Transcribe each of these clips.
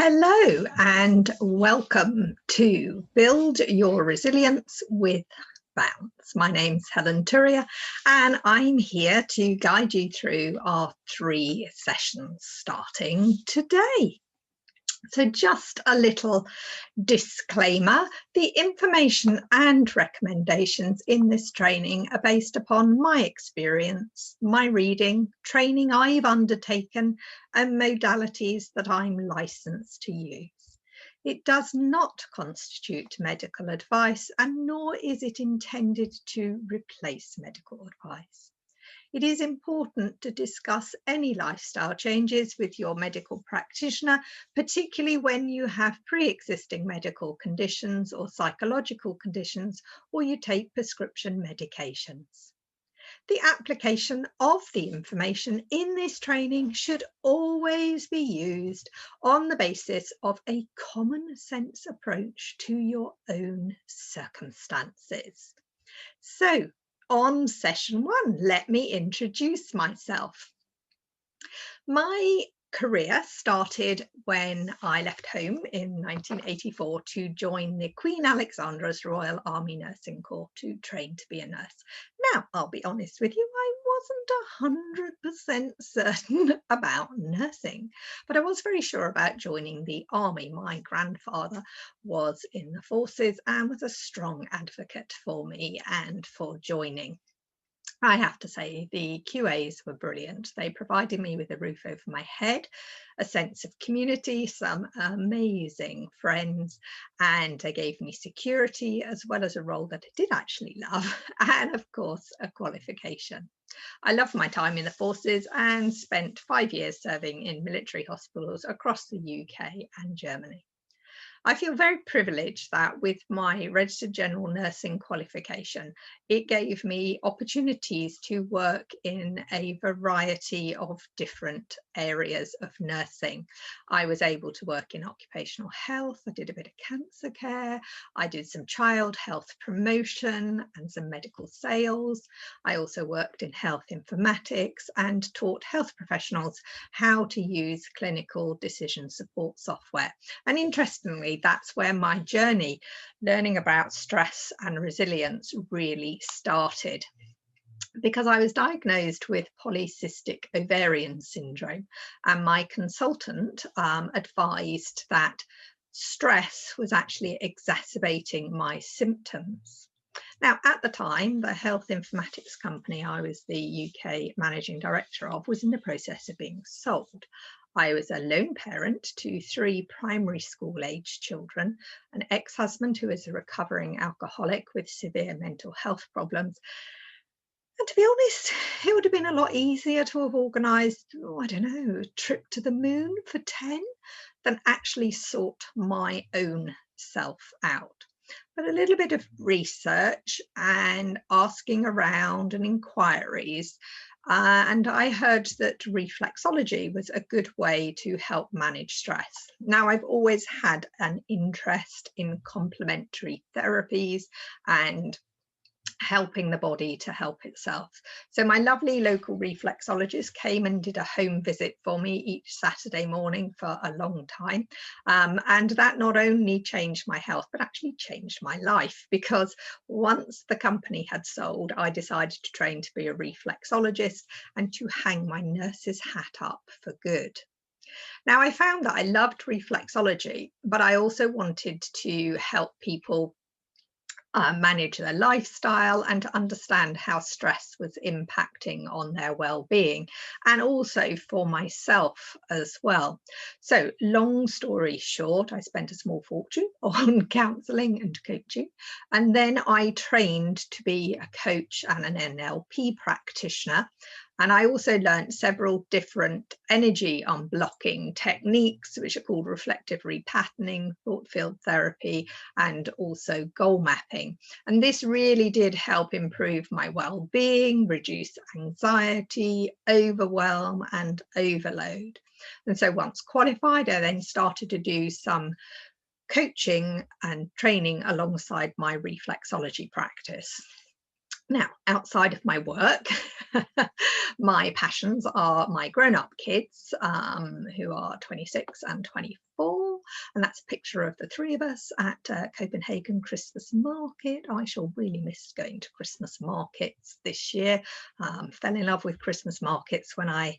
Hello and welcome to Build Your Resilience with Bounce. My name's Helen Turrier and I'm here to guide you through our 3 sessions starting today. So just a little disclaimer, the information and recommendations in this training are based upon my experience, my reading, training I've undertaken and modalities that I'm licensed to use. It does not constitute medical advice and nor is it intended to replace medical advice. It is important to discuss any lifestyle changes with your medical practitioner, particularly when you have pre-existing medical conditions or psychological conditions, or you take prescription medications. The application of the information in this training should always be used on the basis of a common sense approach to your own circumstances. So, on session 1, let me introduce myself. My career started when I left home in 1984 to join the Queen Alexandra's Royal Army Nursing Corps to train to be a nurse. Now, I'll be honest with you, I wasn't 100% certain about nursing, but I was very sure about joining the army. My grandfather was in the forces and was a strong advocate for me and for joining. I have to say the QAs were brilliant. They provided me with a roof over my head, a sense of community, some amazing friends, and they gave me security as well as a role that I did actually love, and of course a qualification. I loved my time in the forces and spent 5 years serving in military hospitals across the UK and Germany. I feel very privileged that with my registered general nursing qualification, it gave me opportunities to work in a variety of different areas of nursing. I was able to work in occupational health, I did a bit of cancer care, I did some child health promotion and some medical sales. I also worked in health informatics and taught health professionals how to use clinical decision support software. And interestingly, that's where my journey learning about stress and resilience really started, because I was diagnosed with polycystic ovarian syndrome and my consultant advised that stress was actually exacerbating my symptoms. Now, at the time, the health informatics company I was the UK managing director of was in the process of being sold. I was a lone parent to 3 primary school age children, an ex-husband who is a recovering alcoholic with severe mental health problems. And to be honest, it would have been a lot easier to have organised, I don't know, a trip to the moon for 10 than actually sort my own self out. But a little bit of research and asking around and inquiries, and I heard that reflexology was a good way to help manage stress. Now, I've always had an interest in complementary therapies and helping the body to help itself. So my lovely local reflexologist came and did a home visit for me each Saturday morning for a long time. And that not only changed my health, but actually changed my life, because once the company had sold, I decided to train to be a reflexologist and to hang my nurse's hat up for good. Now, I found that I loved reflexology, but I also wanted to help people manage their lifestyle and to understand how stress was impacting on their well-being, and also for myself as well. So long story short, I spent a small fortune on counselling and coaching, and then I trained to be a coach and an NLP practitioner. And I also learned several different energy unblocking techniques, which are called reflective repatterning, thought field therapy, and also goal mapping. And this really did help improve my well-being, reduce anxiety, overwhelm, and overload. And so once qualified, I then started to do some coaching and training alongside my reflexology practice. Now, outside of my work, my passions are my grown-up kids, who are 26 and 24, and that's a picture of the three of us at Copenhagen Christmas Market. I shall really miss going to Christmas markets this year. Fell in love with Christmas markets when I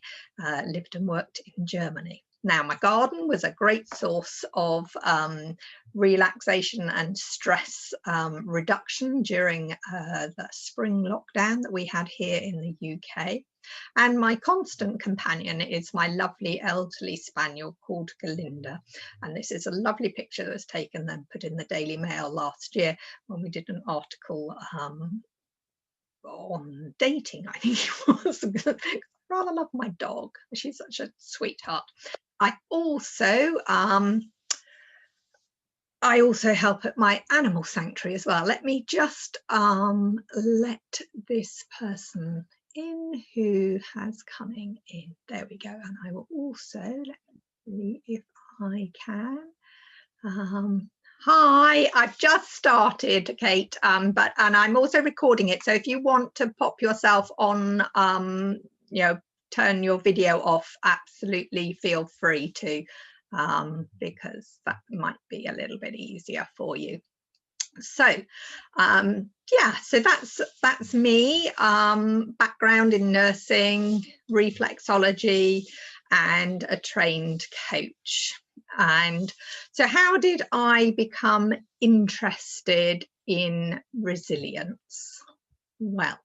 lived and worked in Germany. Now, my garden was a great source of relaxation and stress reduction during the spring lockdown that we had here in the UK. And my constant companion is my lovely elderly spaniel called Galinda. And this is a lovely picture that was taken and put in the Daily Mail last year when we did an article on dating, I think it was. I rather love my dog. She's such a sweetheart. I also help at my animal sanctuary as well. Let me just let this person in who has coming in. There we go. And I will also, let me see if I can. Hi, I've just started, Kate, and I'm also recording it. So if you want to pop yourself on, turn your video off, absolutely feel free to, because that might be a little bit easier for you. So yeah, so that's me, background in nursing, reflexology, and a trained coach. And so how did I become interested in resilience? Well,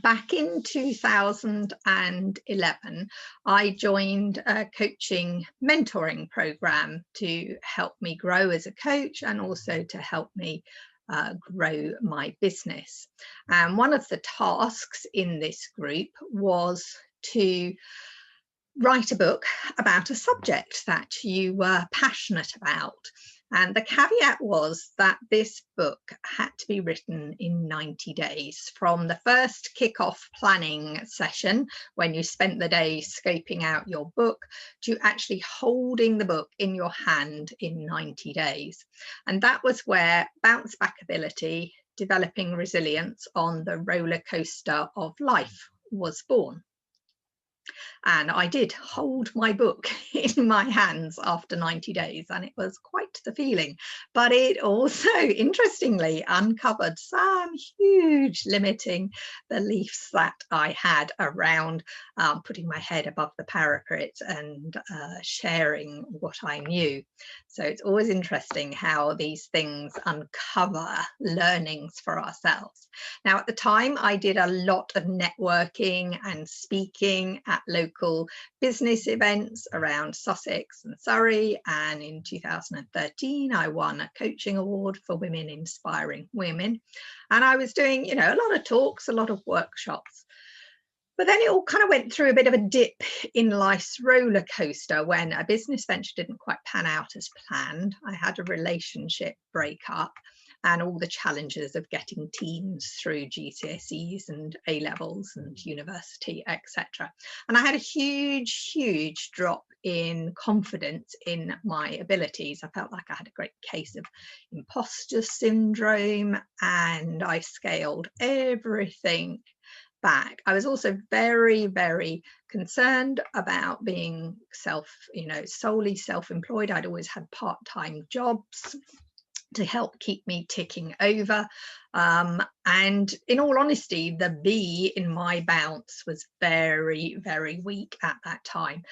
back in 2011, I joined a coaching mentoring program to help me grow as a coach and also to help me grow my business. And one of the tasks in this group was to write a book about a subject that you were passionate about. And the caveat was that this book had to be written in 90 days from the first kickoff planning session, when you spent the day scoping out your book, to actually holding the book in your hand in 90 days. And that was where bounce back ability, developing resilience on the roller coaster of life was born. And I did hold my book in my hands after 90 days, and it was quite the feeling. But it also, interestingly, uncovered some huge limiting beliefs that I had around putting my head above the parapet and sharing what I knew. So it's always interesting how these things uncover learnings for ourselves. Now, at the time, I did a lot of networking and speaking at local business events around Sussex and Surrey. And in 2013, I won a coaching award for women inspiring women. And I was doing, a lot of talks, a lot of workshops. But then it all kind of went through a bit of a dip in life's roller coaster when a business venture didn't quite pan out as planned. I had a relationship breakup and all the challenges of getting teens through GCSEs and A-levels and university, etc. And I had a huge drop in confidence in my abilities. I felt like I had a great case of imposter syndrome, and I scaled everything back. I was also very concerned about being solely self-employed. I'd always had part-time jobs to help keep me ticking over. And in all honesty, the B in my bounce was very weak at that time.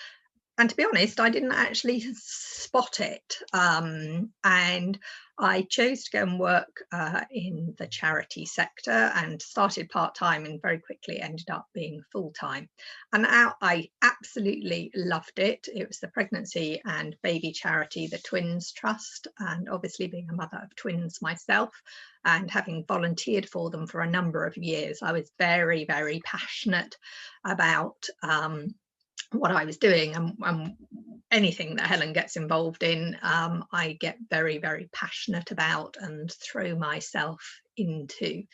And to be honest, I didn't actually spot it. And I chose to go and work in the charity sector and started part-time and very quickly ended up being full-time. And now I absolutely loved it. It was the pregnancy and baby charity, the Twins Trust. And obviously being a mother of twins myself and having volunteered for them for a number of years, I was very passionate about what I was doing, and anything that Helen gets involved in, I get very passionate about and throw myself into.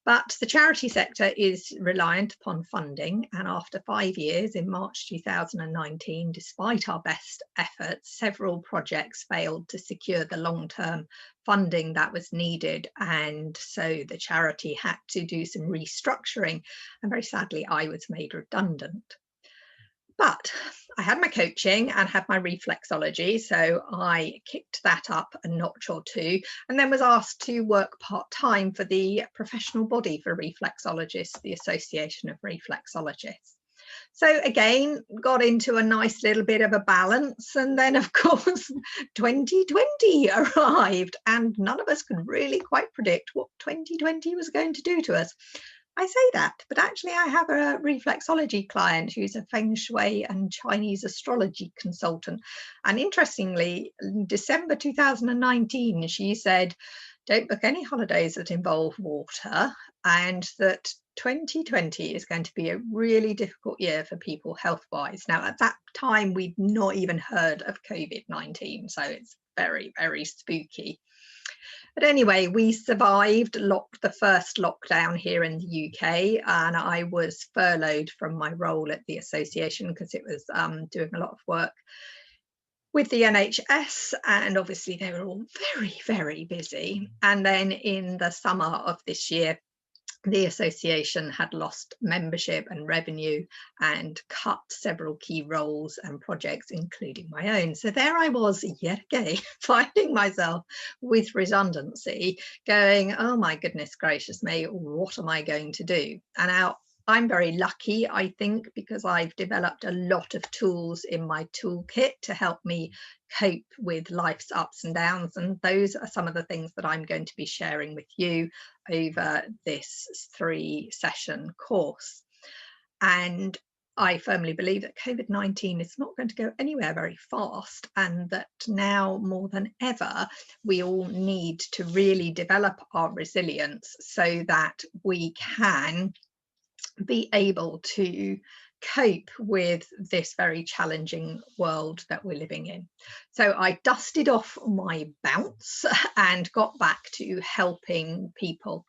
But the charity sector is reliant upon funding, and after 5 years, in March 2019, despite our best efforts, several projects failed to secure the long-term funding that was needed, and so the charity had to do some restructuring, and very sadly I was made redundant. But I had my coaching and had my reflexology, so I kicked that up a notch or two, and then was asked to work part-time for the professional body for reflexologists, the Association of Reflexologists. So again, got into a nice little bit of a balance, and then of course 2020 arrived, and none of us could really quite predict what 2020 was going to do to us. I say that, but actually I have a reflexology client who's a feng shui and Chinese astrology consultant. And interestingly, in December 2019, she said, don't book any holidays that involve water, and that 2020 is going to be a really difficult year for people health-wise. Now, at that time, we'd not even heard of COVID-19, so it's very, very spooky. But anyway, we survived the first lockdown here in the UK, and I was furloughed from my role at the association because it was doing a lot of work with the NHS, and obviously they were all very, very busy. And then in the summer of this year, the association had lost membership and revenue and cut several key roles and projects, including my own. So there I was yet again, finding myself with redundancy, going, oh my goodness gracious me, what am I going to do? And now I'm very lucky, I think, because I've developed a lot of tools in my toolkit to help me cope with life's ups and downs. And those are some of the things that I'm going to be sharing with you over this 3-session course. And I firmly believe that COVID-19 is not going to go anywhere very fast, and that now more than ever, we all need to really develop our resilience so that we can be able to cope with this very challenging world that we're living in. So I dusted off my bounce and got back to helping people.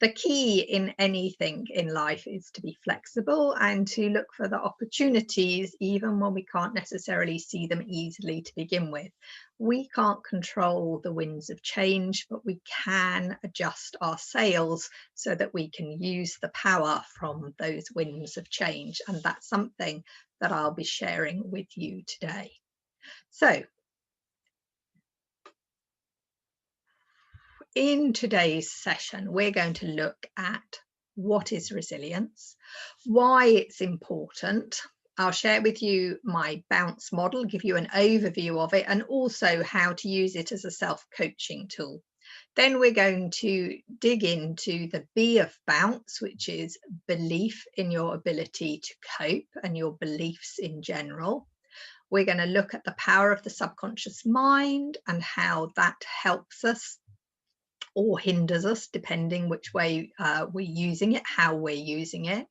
The key in anything in life is to be flexible and to look for the opportunities, even when we can't necessarily see them easily to begin with. We can't control the winds of change, but we can adjust our sails so that we can use the power from those winds of change. And that's something that I'll be sharing with you today. So, in today's session, we're going to look at what is resilience, why it's important. I'll share with you my BOUCNE model, give you an overview of it, and also how to use it as a self-coaching tool. Then we're going to dig into the B of BOUCNE, which is belief in your ability to cope and your beliefs in general. We're going to look at the power of the subconscious mind and how that helps us or hinders us, depending which way we're using it, how we're using it.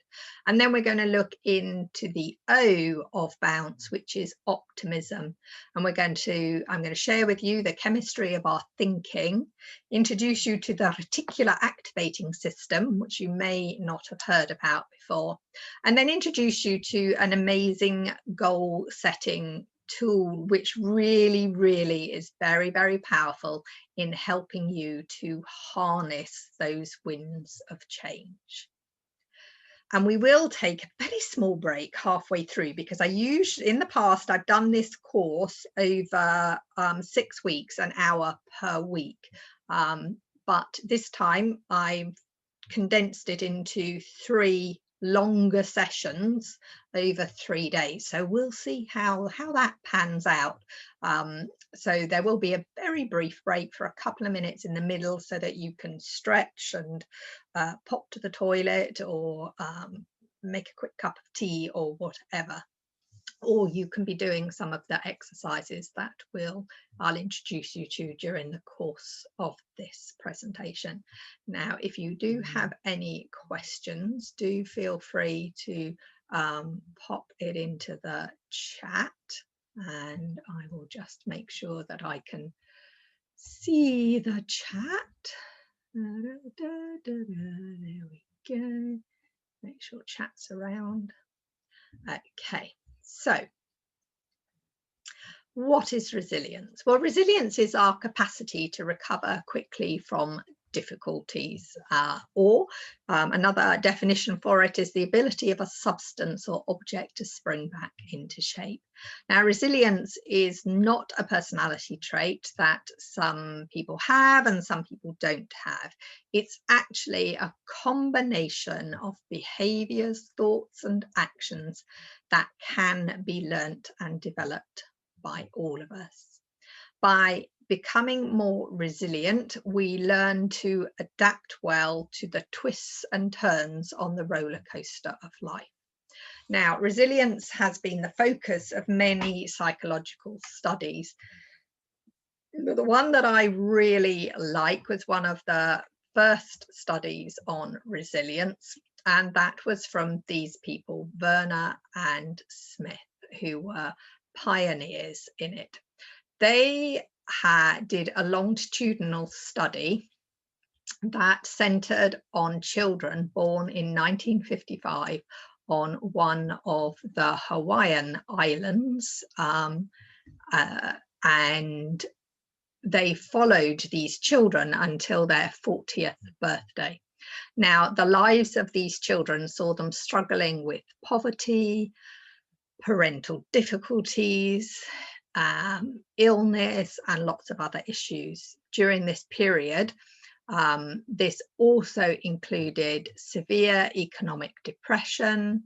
And then we're going to look into the O of BOUCNE, which is optimism. And I'm going to share with you the chemistry of our thinking, introduce you to the reticular activating system, which you may not have heard about before, and then introduce you to an amazing goal setting tool, which really is very, very powerful in helping you to harness those winds of change. And we will take a very small break halfway through, because I usually, in the past, I've done this course over 6 weeks, an hour per week. But this time I've condensed it into 3 longer sessions over 3 days. So we'll see how that pans out. So there will be a very brief break for a couple of minutes in the middle so that you can stretch and pop to the toilet, or make a quick cup of tea or whatever. Or you can be doing some of the exercises that I'll introduce you to during the course of this presentation. Now, if you do have any questions, do feel free to pop it into the chat, and I will just make sure that I can see the chat. There we go. Make sure chat's around. Okay. So, what is resilience? Well, resilience is our capacity to recover quickly from difficulties, or another definition for it is the ability of a substance or object to spring back into shape. Now, resilience is not a personality trait that some people have and some people don't have. It's actually a combination of behaviors, thoughts, and actions that can be learnt and developed by all of us. By becoming more resilient, we learn to adapt well to the twists and turns on the roller coaster of life. Now, resilience has been the focus of many psychological studies. The one that I really like was one of the first studies on resilience, and that was from these people, Werner and Smith, who were pioneers in it. They did a longitudinal study that centered on children born in 1955 on one of the Hawaiian Islands, and they followed these children until their 40th birthday. Now, the lives of these children saw them struggling with poverty, parental difficulties, illness, and lots of other issues. During this period, this also included severe economic depression,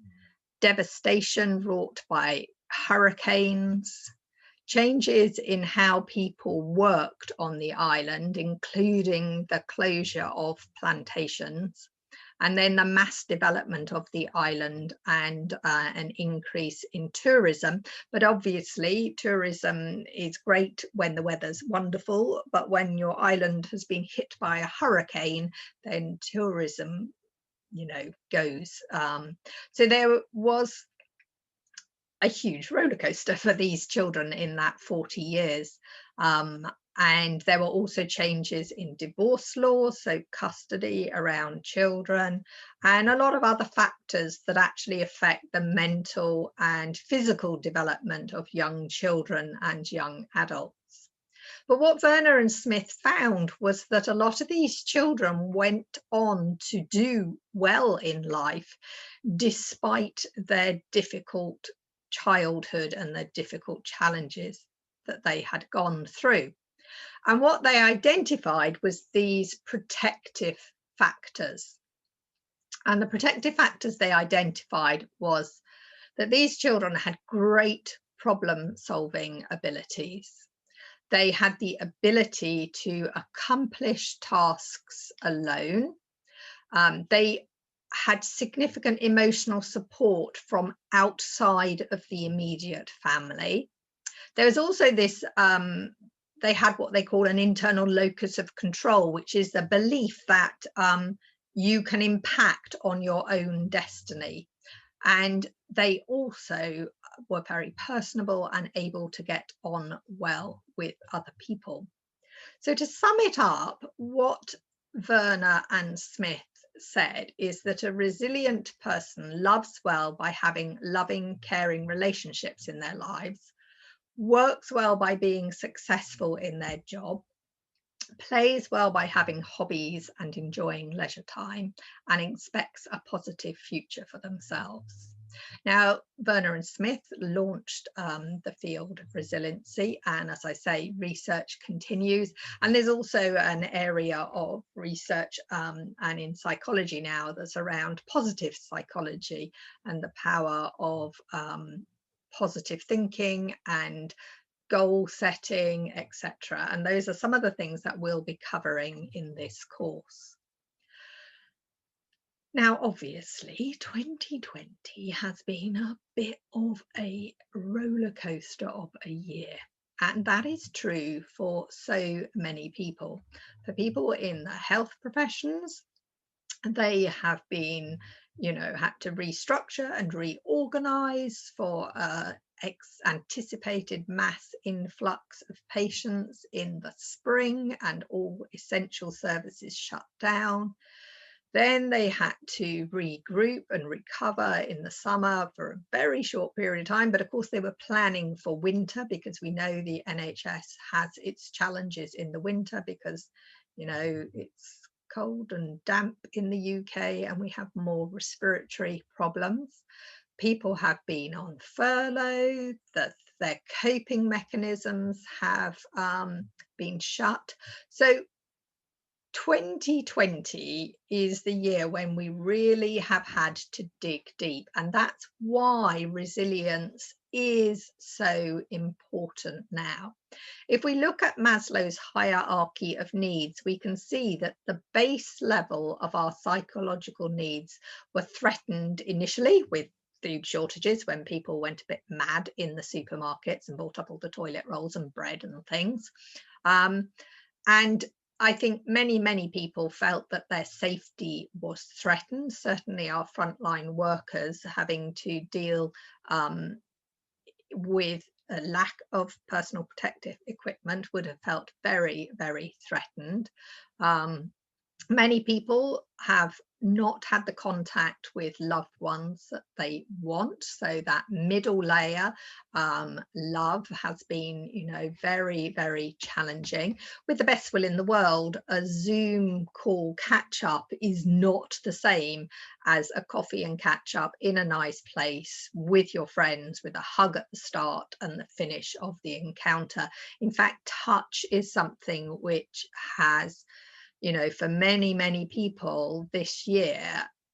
devastation wrought by hurricanes, changes in how people worked on the island, including the closure of plantations, and then the mass development of the island and an increase in tourism. But obviously tourism is great when the weather's wonderful, but when your island has been hit by a hurricane, then tourism, goes. So there was a huge roller coaster for these children in that 40 years. And there were also changes in divorce laws, so custody around children, and a lot of other factors that actually affect the mental and physical development of young children and young adults. But what Werner and Smith found was that a lot of these children went on to do well in life, despite their difficult childhood and the difficult challenges that they had gone through. And what they identified was these protective factors. And the protective factors they identified was that these children had great problem-solving abilities. They had the ability to accomplish tasks alone. They had significant emotional support from outside of the immediate family. There was also this they had what they call an internal locus of control, which is the belief that you can impact on your own destiny. And they also were very personable and able to get on well with other people. So to sum it up, what Werner and Smith said is that a resilient person loves well by having loving, caring relationships in their lives, works well by being successful in their job, plays well by having hobbies and enjoying leisure time, and expects a positive future for themselves. Now, Werner and Smith launched the field of resiliency, and as I say, research continues. And there's also an area of research and in psychology now that's around positive psychology and the power of positive thinking and goal setting, etc. And those are some of the things that we'll be covering in this course. Now, obviously, 2020 has been a bit of a roller coaster of a year. And that is true for so many people. For people in the health professions, they have been, had to restructure and reorganize for anticipated mass influx of patients in the spring, and all essential services shut down. Then they had to regroup and recover in the summer for a very short period of time. But of course, they were planning for winter, because we know the NHS has its challenges in the winter because, it's cold and damp in the UK, and we have more respiratory problems. People have been on furlough, that their coping mechanisms have been shut. So 2020 is the year when we really have had to dig deep, and that's why resilience is so important now. If we look at Maslow's hierarchy of needs, we can see that the base level of our psychological needs were threatened initially with food shortages, when people went a bit mad in the supermarkets and bought up all the toilet rolls and bread and things. And I think many people felt that their safety was threatened. Certainly our frontline workers having to deal with a lack of personal protective equipment would have felt very threatened. Many people have not had the contact with loved ones that they want, so that middle layer, love, has been, you know, very challenging. With the best will in the world, a Zoom call catch up is not the same as a coffee and catch up in a nice place with your friends, with a hug at the start and the finish of the encounter. In fact, touch is something which has, you know, for many people this year,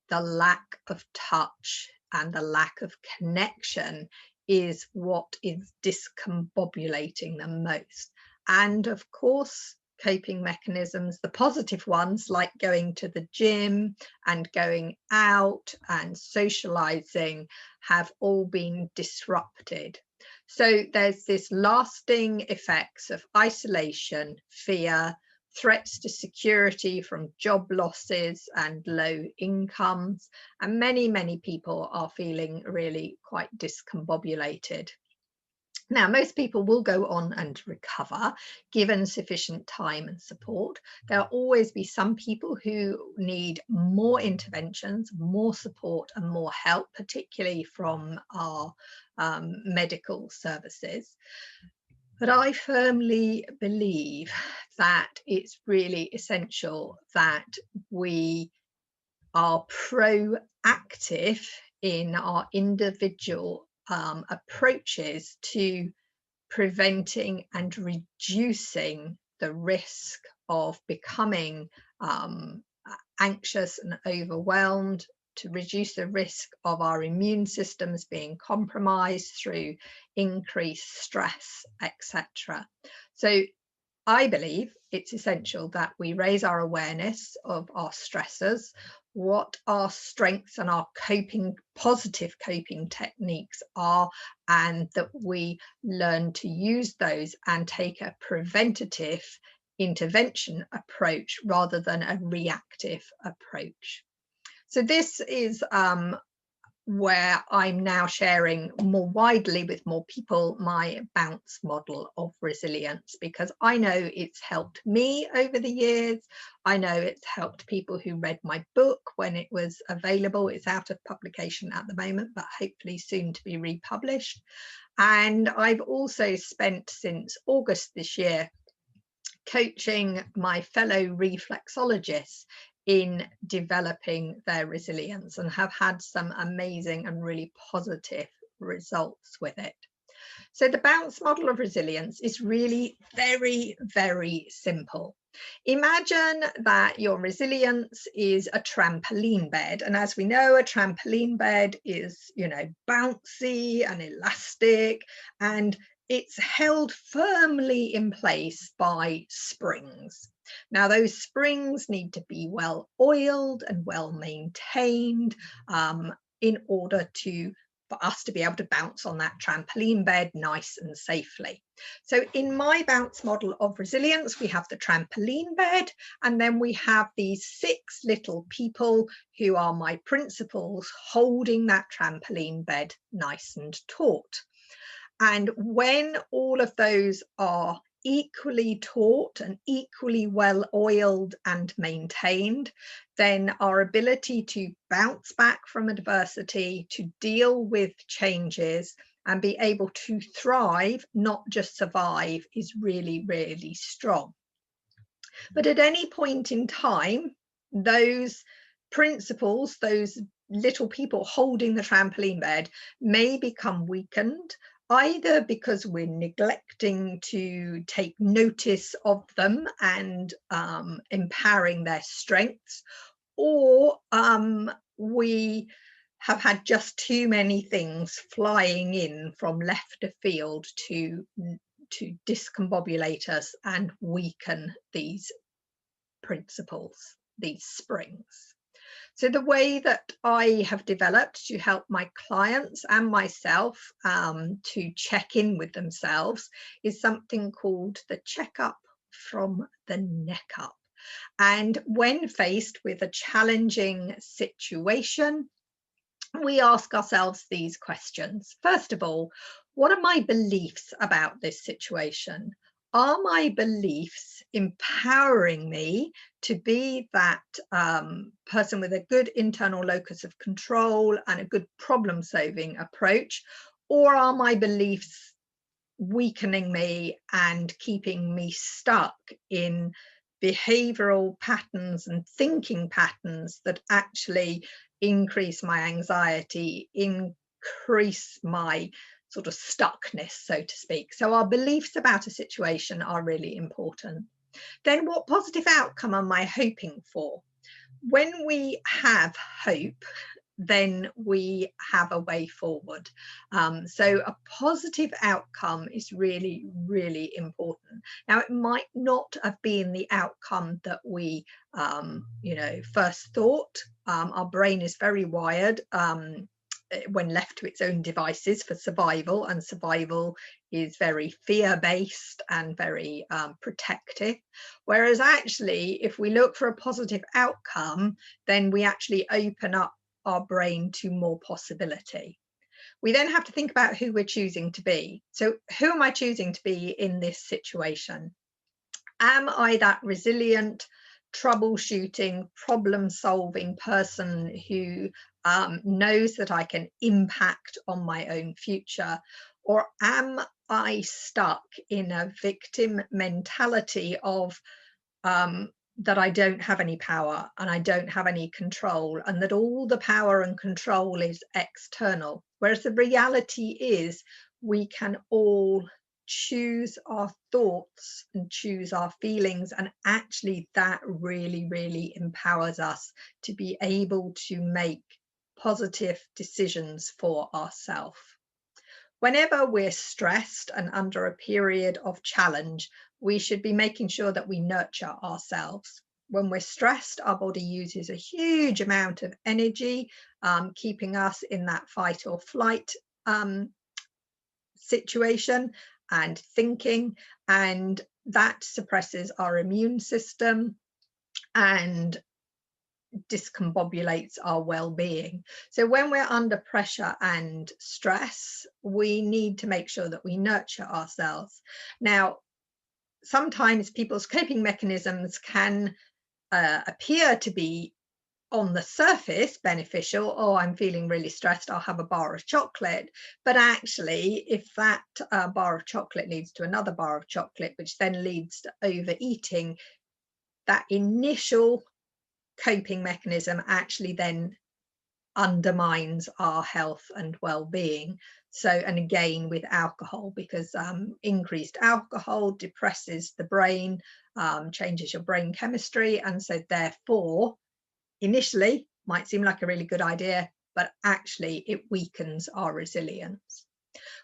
the lack of touch and the lack of connection is what is discombobulating them most. And of course, coping mechanisms, the positive ones like going to the gym and going out and socializing, have all been disrupted. So there's this lasting effects of isolation, fear, threats to security from job losses and low incomes, and many people are feeling really quite discombobulated. Now, most people will go on and recover given sufficient time and support. There'll always be some people who need more interventions, more support and more help, particularly from our medical services. But I firmly believe that it's really essential that we are proactive in our individual approaches to preventing and reducing the risk of becoming anxious and overwhelmed, to reduce the risk of our immune systems being compromised through increased stress, etc. So I believe it's essential that we raise our awareness of our stressors, what our strengths and our positive coping techniques are, and that we learn to use those and take a preventative intervention approach rather than a reactive approach. So this is where I'm now sharing more widely with more people my BOUCNE model of resilience, because I know it's helped me over the years. I know it's helped people who read my book when it was available. It's out of publication at the moment, but hopefully soon to be republished. And I've also spent since August this year coaching my fellow reflexologists in developing their resilience, and have had some amazing and really positive results with it. So the BOUCNE model of resilience is really very simple. Imagine that your resilience is a trampoline bed, and as we know, a trampoline bed is, you know, bouncy and elastic, and it's held firmly in place by springs. Now, those springs need to be well oiled and well maintained in order for us to be able to bounce on that trampoline bed nice and safely. So in my BOUCNE model of resilience, we have the trampoline bed, and then we have these 6 little people who are my principals holding that trampoline bed nice and taut. And when all of those are equally taut and equally well oiled and maintained, then our ability to bounce back from adversity, to deal with changes and be able to thrive, not just survive, is really strong. But at any point in time, those principles, those little people holding the trampoline bed, may become weakened, either because we're neglecting to take notice of them and empowering their strengths, or we have had just too many things flying in from left of field to discombobulate us and weaken these principles, these springs. So the way that I have developed to help my clients and myself to check in with themselves is something called the checkup from the neck up. And when faced with a challenging situation, we ask ourselves these questions. First of all, what are my beliefs about this situation? Are my beliefs empowering me to be that person with a good internal locus of control and a good problem-solving approach? Or are my beliefs weakening me and keeping me stuck in behavioral patterns and thinking patterns that actually increase my anxiety, increase my sort of stuckness, so to speak? So our beliefs about a situation are really important. Then what positive outcome am I hoping for? When we have hope, then we have a way forward. So a positive outcome is really, really important. Now, it might not have been the outcome that we, first thought. Our brain is very wired when left to its own devices for survival, and survival is very fear-based and very protective. Whereas actually, if we look for a positive outcome, then we actually open up our brain to more possibility. We then have to think about who we're choosing to be. So who am I choosing to be in this situation? Am I that resilient, troubleshooting, problem-solving person who knows that I can impact on my own future? Or am I stuck in a victim mentality of that I don't have any power and I don't have any control, and that all the power and control is external? Whereas the reality is we can all choose our thoughts and choose our feelings, and actually that really, really empowers us to be able to make positive decisions for ourselves. Whenever we're stressed and under a period of challenge, we should be making sure that we nurture ourselves. When we're stressed, our body uses a huge amount of energy, keeping us in that fight or flight situation and thinking, and that suppresses our immune system and discombobulates our well-being. So when we're under pressure and stress, we need to make sure that we nurture ourselves. Now, sometimes people's coping mechanisms can appear to be on the surface beneficial. Oh, I'm feeling really stressed, I'll have a bar of chocolate. But actually, if that bar of chocolate leads to another bar of chocolate, which then leads to overeating, that initial coping mechanism actually then undermines our health and well-being. So, and again with alcohol, because increased alcohol depresses the brain, changes your brain chemistry, and so therefore initially might seem like a really good idea, but actually it weakens our resilience.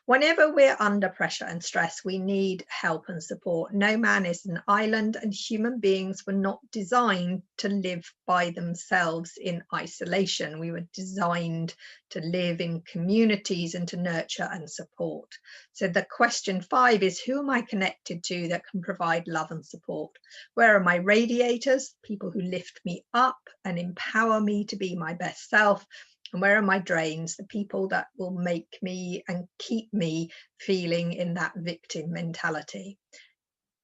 Whenever we're under pressure and stress, we need help and support. No man is an island, and human beings were not designed to live by themselves in isolation. We were designed to live in communities and to nurture and support. So the question 5 is, who am I connected to that can provide love and support? Where are my radiators, people who lift me up and empower me to be my best self? And where are my drains, the people that will make me and keep me feeling in that victim mentality?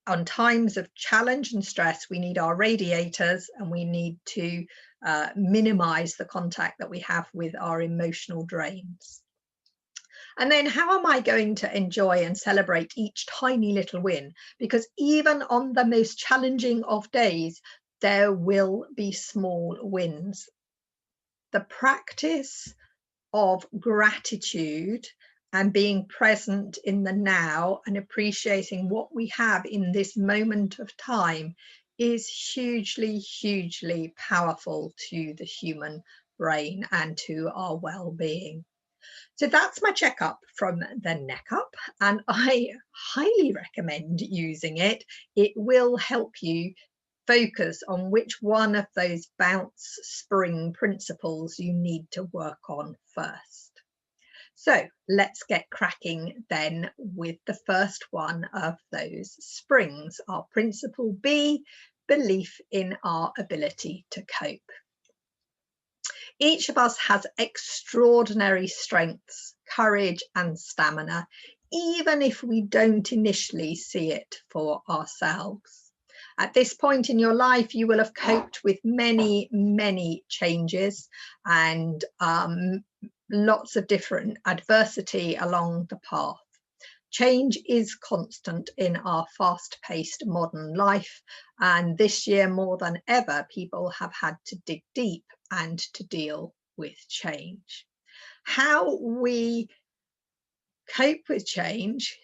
On times of challenge and stress, we need our radiators, and we need to minimize the contact that we have with our emotional drains. And then how am I going to enjoy and celebrate each tiny little win? Because even on the most challenging of days, there will be small wins. The practice of gratitude and being present in the now and appreciating what we have in this moment of time is hugely, hugely powerful to the human brain and to our well-being. So that's my checkup from the neck up, and I highly recommend using it. It will help you focus on which one of those bounce spring principles you need to work on first. So let's get cracking then with the first one of those springs, our principle B, belief in our ability to cope. Each of us has extraordinary strengths, courage and stamina, even if we don't initially see it for ourselves. At this point in your life, you will have coped with many, many changes and lots of different adversity along the path. Change is constant in our fast-paced modern life, and this year more than ever, people have had to dig deep and to deal with change. How we cope with change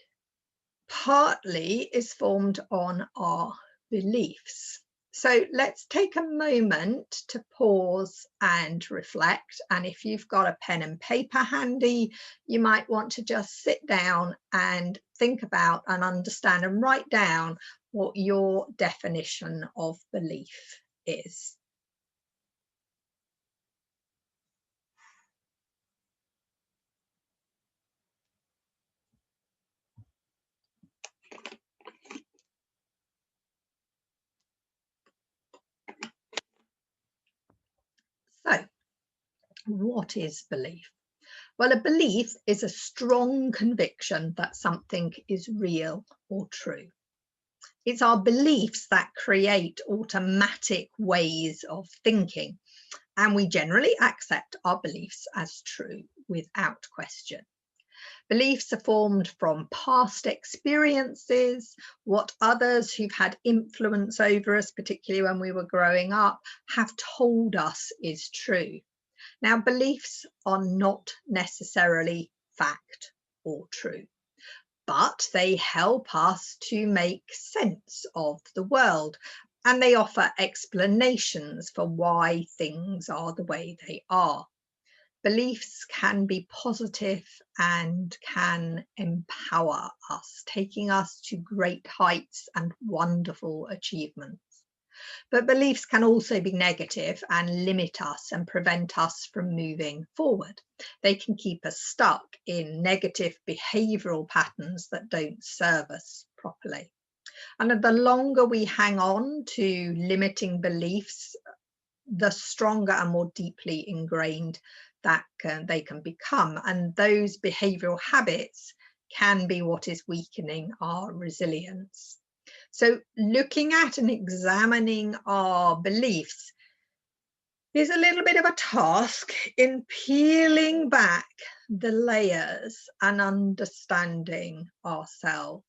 partly is formed on our beliefs. So let's take a moment to pause and reflect. And if you've got a pen and paper handy, you might want to just sit down and think about and understand and write down what your definition of belief is. So, what is belief? Well, a belief is a strong conviction that something is real or true. It's our beliefs that create automatic ways of thinking, and we generally accept our beliefs as true without question. Beliefs are formed from past experiences, what others who've had influence over us, particularly when we were growing up, have told us is true. Now, beliefs are not necessarily fact or true, but they help us to make sense of the world, and they offer explanations for why things are the way they are. Beliefs can be positive and can empower us, taking us to great heights and wonderful achievements. But beliefs can also be negative and limit us and prevent us from moving forward. They can keep us stuck in negative behavioural patterns that don't serve us properly. And the longer we hang on to limiting beliefs, the stronger and more deeply ingrained that they can become. And those behavioural habits can be what is weakening our resilience. So looking at and examining our beliefs is a little bit of a task in peeling back the layers and understanding ourselves.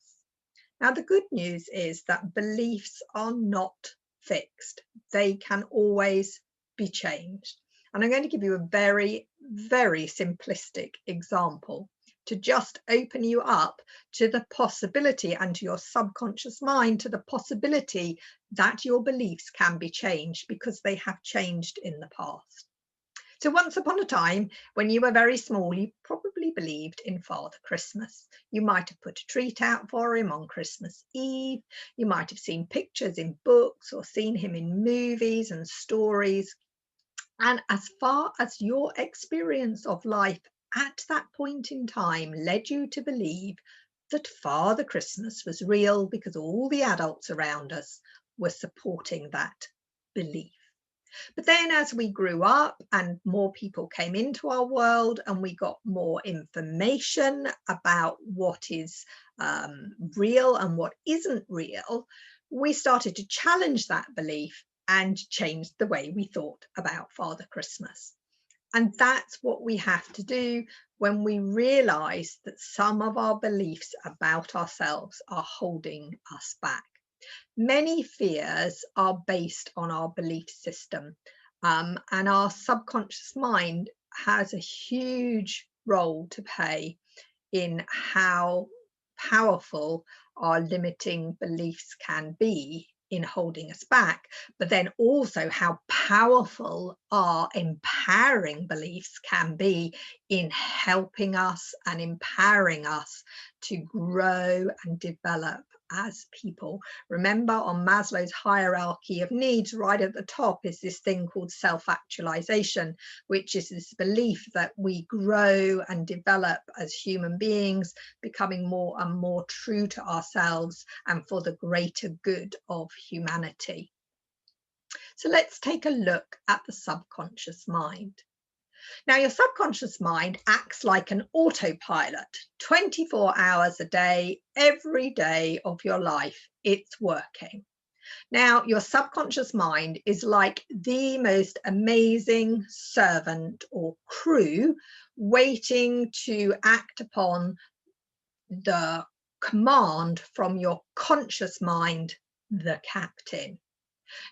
Now, the good news is that beliefs are not fixed. They can always be changed. And I'm going to give you a very, very simplistic example to just open you up to the possibility, and to your subconscious mind, to the possibility that your beliefs can be changed because they have changed in the past. So once upon a time, when you were very small, you probably believed in Father Christmas. You might have put a treat out for him on Christmas Eve. You might have seen pictures in books or seen him in movies and stories. And as far as your experience of life at that point in time led you to believe that Father Christmas was real because all the adults around us were supporting that belief. But then as we grew up and more people came into our world and we got more information about what is real and what isn't real, we started to challenge that belief and change the way we thought about Father Christmas. And that's what we have to do when we realize that some of our beliefs about ourselves are holding us back. Many fears are based on our belief system, and our subconscious mind has a huge role to play in how powerful our limiting beliefs can be in holding us back, but then also how powerful our empowering beliefs can be in helping us and empowering us to grow and develop as people. Remember, on Maslow's hierarchy of needs, right at the top is this thing called self-actualization, which is this belief that we grow and develop as human beings, becoming more and more true to ourselves and for the greater good of humanity. So let's take a look at the subconscious mind. Now, your subconscious mind acts like an autopilot 24 hours a day, every day of your life, it's working. Now, your subconscious mind is like the most amazing servant or crew waiting to act upon the command from your conscious mind, the captain.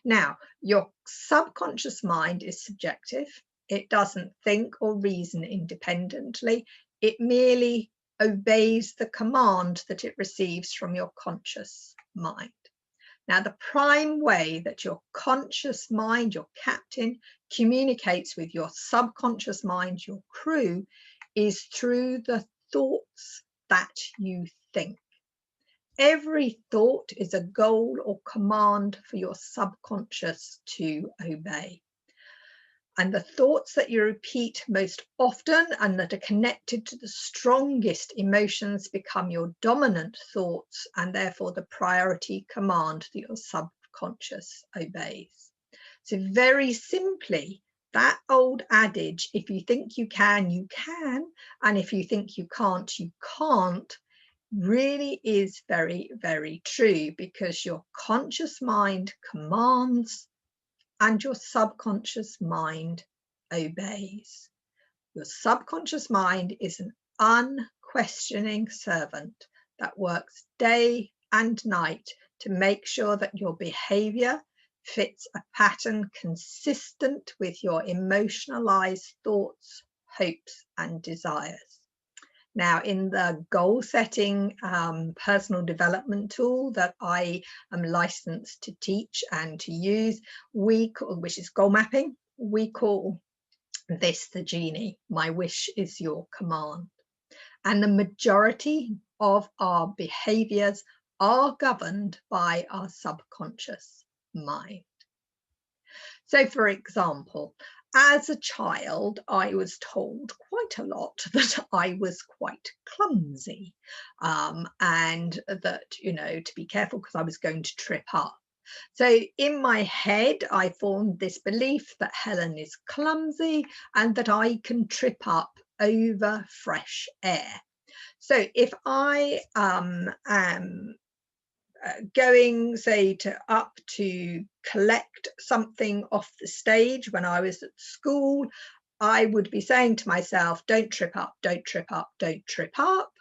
Now, your subconscious mind is subjective. It doesn't think or reason independently. It merely obeys the command that it receives from your conscious mind. Now, the prime way that your conscious mind, your captain, communicates with your subconscious mind, your crew, is through the thoughts that you think. Every thought is a goal or command for your subconscious to obey. And the thoughts that you repeat most often and that are connected to the strongest emotions become your dominant thoughts, and therefore the priority command that your subconscious obeys. So very simply, that old adage, if you think you can, and if you think you can't, really is very, very true, because your conscious mind commands and your subconscious mind obeys. Your subconscious mind is an unquestioning servant that works day and night to make sure that your behavior fits a pattern consistent with your emotionalized thoughts, hopes, and desires. Now, in the goal setting personal development tool that I am licensed to teach and to use, which is goal mapping, we call this the genie. My wish is your command. And the majority of our behaviors are governed by our subconscious mind. So, for example, as a child, I was told quite a lot that I was quite clumsy, and that, to be careful because I was going to trip up. So in my head, I formed this belief that Helen is clumsy and that I can trip up over fresh air. So if I am going, say, up to collect something off the stage when I was at school, I would be saying to myself, don't trip up, don't trip up, don't trip up.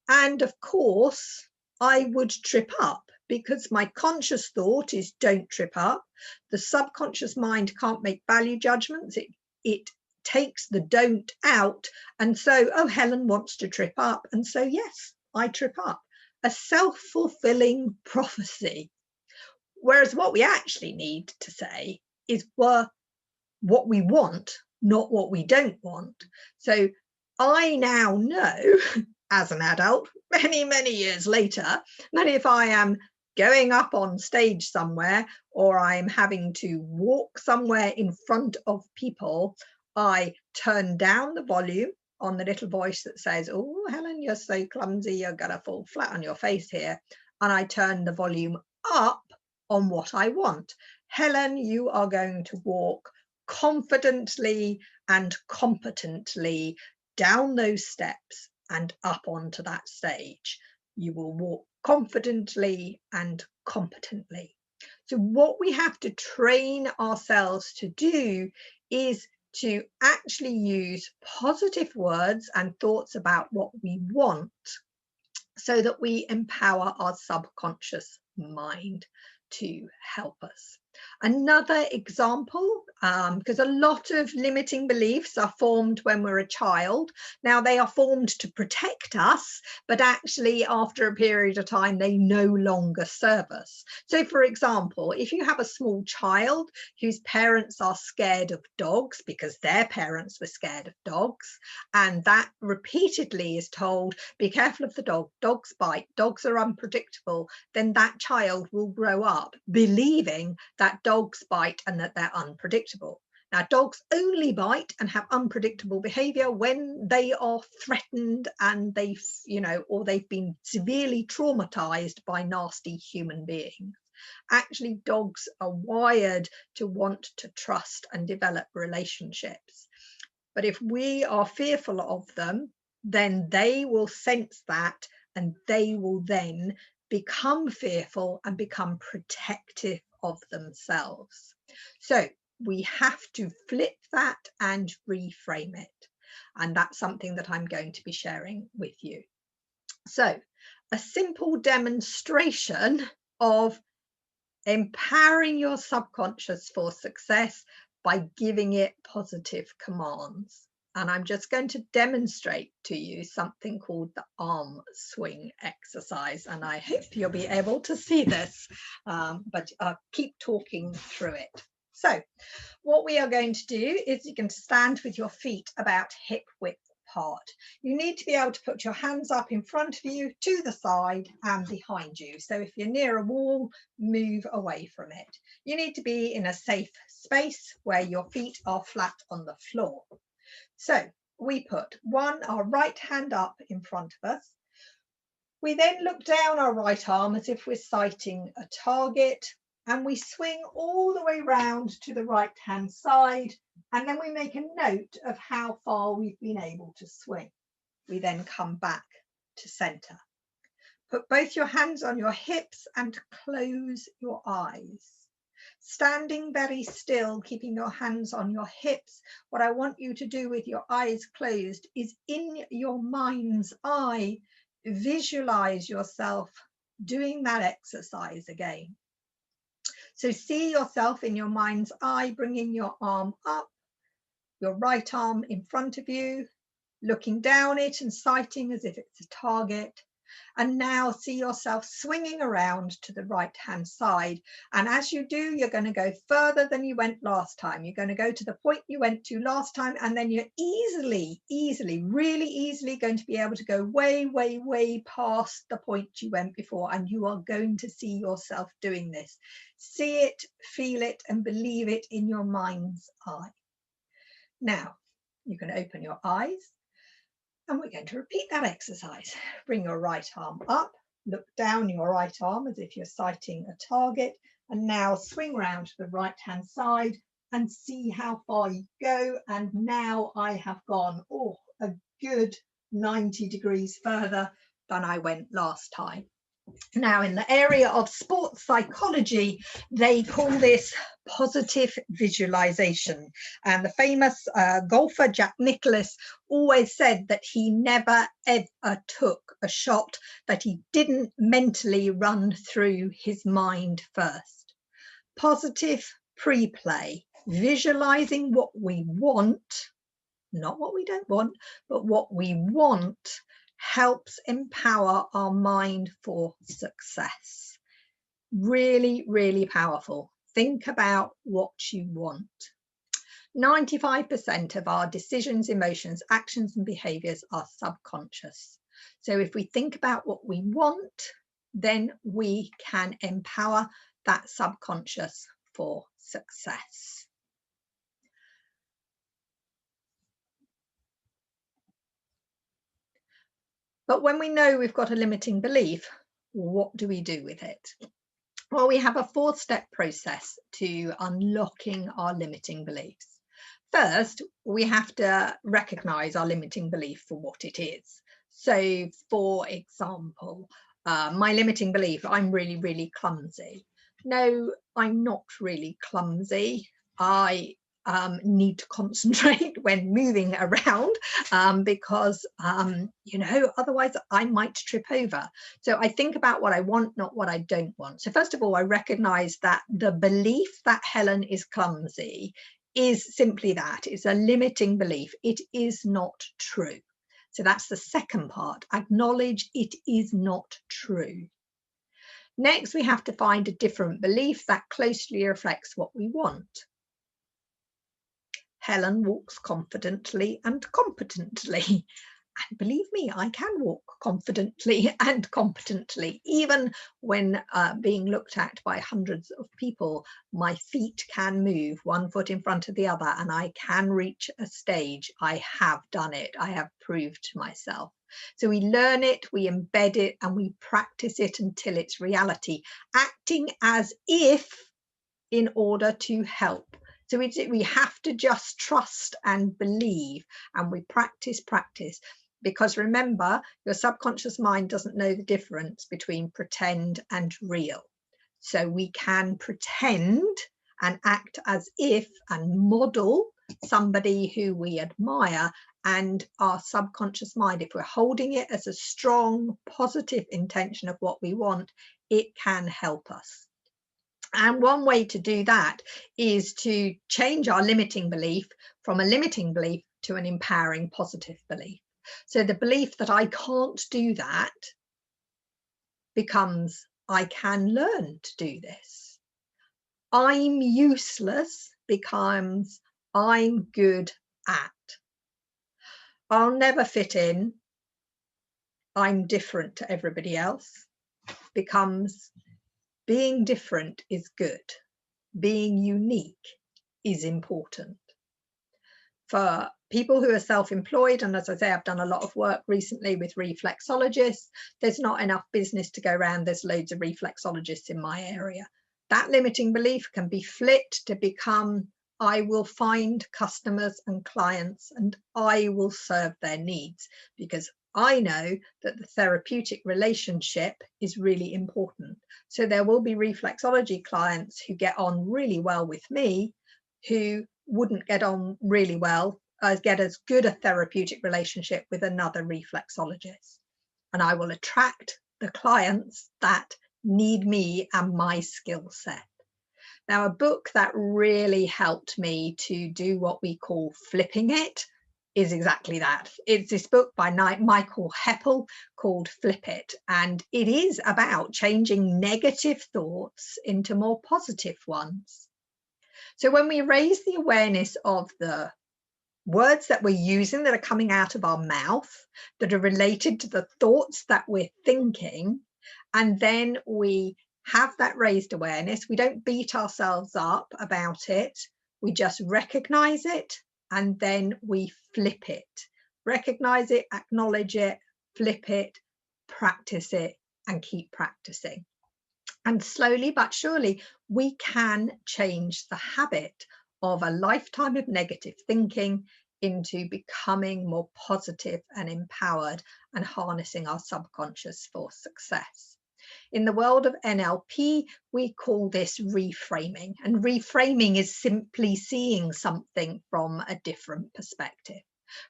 And of course, I would trip up because my conscious thought is don't trip up. The subconscious mind can't make value judgments. It takes the don't out. And so, oh, Helen wants to trip up. And so, yes, I trip up. A self-fulfilling prophecy. Whereas what we actually need to say is what we want, not what we don't want. So I now know, as an adult, many, many years later, that if I am going up on stage somewhere or I'm having to walk somewhere in front of people, I turn down the volume on the little voice that says, oh, Helen, you're so clumsy, you're gonna fall flat on your face here. And I turn the volume up on what I want. Helen, you are going to walk confidently and competently down those steps and up onto that stage. You will walk confidently and competently. So what we have to train ourselves to do is to actually use positive words and thoughts about what we want so that we empower our subconscious mind to help us. Another example, because a lot of limiting beliefs are formed when we're a child. Now, they are formed to protect us, but actually after a period of time, they no longer serve us. So for example, if you have a small child whose parents are scared of dogs because their parents were scared of dogs, and that repeatedly is told, be careful of the dog, dogs bite, dogs are unpredictable, then that child will grow up believing that dogs bite and that they're unpredictable. Now, dogs only bite and have unpredictable behavior when they are threatened and they've, or they've been severely traumatized by nasty human beings. Actually, dogs are wired to want to trust and develop relationships. But if we are fearful of them, then they will sense that and they will then become fearful and become protective of themselves. So we have to flip that and reframe it. And that's something that I'm going to be sharing with you. So a simple demonstration of empowering your subconscious for success by giving it positive commands. And I'm just going to demonstrate to you something called the arm swing exercise. And I hope you'll be able to see this, but I'll keep talking through it. So what we are going to do is you're going to stand with your feet about hip width apart. You need to be able to put your hands up in front of you, to the side and behind you. So if you're near a wall, move away from it. You need to be in a safe space where your feet are flat on the floor. So we put our right hand up in front of us. We then look down our right arm as if we're sighting a target, and we swing all the way round to the right hand side, and then we make a note of how far we've been able to swing. We then come back to center. Put both your hands on your hips and close your eyes. Standing very still, keeping your hands on your hips, what I want you to do with your eyes closed is, in your mind's eye, visualize yourself doing that exercise again. So see yourself in your mind's eye, bringing your arm up, your right arm in front of you, looking down it and sighting as if it's a target. And now see yourself swinging around to the right hand side. And as you do, you're going to go further than you went last time. You're going to go to the point you went to last time, and then you're really easily going to be able to go way past the point you went before, and you are going to see yourself doing this. See it, feel it, and believe it in your mind's eye. Now you can open your eyes. And we're going to repeat that exercise. Bring your right arm up, look down your right arm as if you're sighting a target, and now swing round to the right hand side and see how far you go. And now I have gone a good 90 degrees further than I went last time. Now, in the area of sports psychology, they call this positive visualization. And the famous golfer Jack Nicklaus always said that he never ever took a shot that he didn't mentally run through his mind first. Positive pre-play, visualizing what we want, not what we don't want, but what we want, helps empower our mind for success. Really powerful. Think about what you want. 95% of our decisions, emotions, actions and behaviors are subconscious. So if we think about what we want, then we can empower that subconscious for success. But when we know we've got a limiting belief, what do we do with it? Well, we have a 4-step process to unlocking our limiting beliefs. First, we have to recognize our limiting belief for what it is. So, for example, my limiting belief, I'm really clumsy. No, I'm not really clumsy. I need to concentrate when moving around because, you know, otherwise I might trip over. So I think about what I want, not what I don't want. So first of all, I recognize that the belief that Helen is clumsy is simply that. It's a limiting belief. It is not true. So that's the second part. Acknowledge it is not true. Next, we have to find a different belief that closely reflects what we want. Helen walks confidently and competently. And believe me, I can walk confidently and competently. Even when being looked at by hundreds of people, my feet can move one foot in front of the other and I can reach a stage. I have done it. I have proved to myself. So we learn it, we embed it, and we practice it until it's reality, acting as if in order to help. So we have to just trust and believe, and we practice, because remember, your subconscious mind doesn't know the difference between pretend and real. So we can pretend and act as if and model somebody who we admire, and our subconscious mind, if we're holding it as a strong, positive intention of what we want, it can help us. And one way to do that is to change our limiting belief from a limiting belief to an empowering, positive belief. So the belief that I can't do that becomes, I can learn to do this. I'm useless becomes, I'm good at. I'll never fit in, I'm different to everybody else, becomes, being different is good. Being unique is important. For people who are self-employed, and as I say, I've done a lot of work recently with reflexologists, there's not enough business to go around. There's loads of reflexologists in my area. That limiting belief can be flipped to become, I will find customers and clients and I will serve their needs, because I know that the therapeutic relationship is really important. So there will be reflexology clients who get on really well with me, who wouldn't get on really well, get as good a therapeutic relationship with another reflexologist. And I will attract the clients that need me and my skill set. Now, a book that really helped me to do what we call flipping it is exactly that. It's this book by Michael Heppel called Flip It, and it is about changing negative thoughts into more positive ones. So when we raise the awareness of the words that we're using that are coming out of our mouth, that are related to the thoughts that we're thinking, and then we have that raised awareness, we don't beat ourselves up about it, we just recognize it, and then we flip it. Recognize it, acknowledge it, flip it, practice it, and keep practicing. And slowly but surely, we can change the habit of a lifetime of negative thinking into becoming more positive and empowered and harnessing our subconscious for success. In the world of NLP, we call this reframing. And reframing is simply seeing something from a different perspective.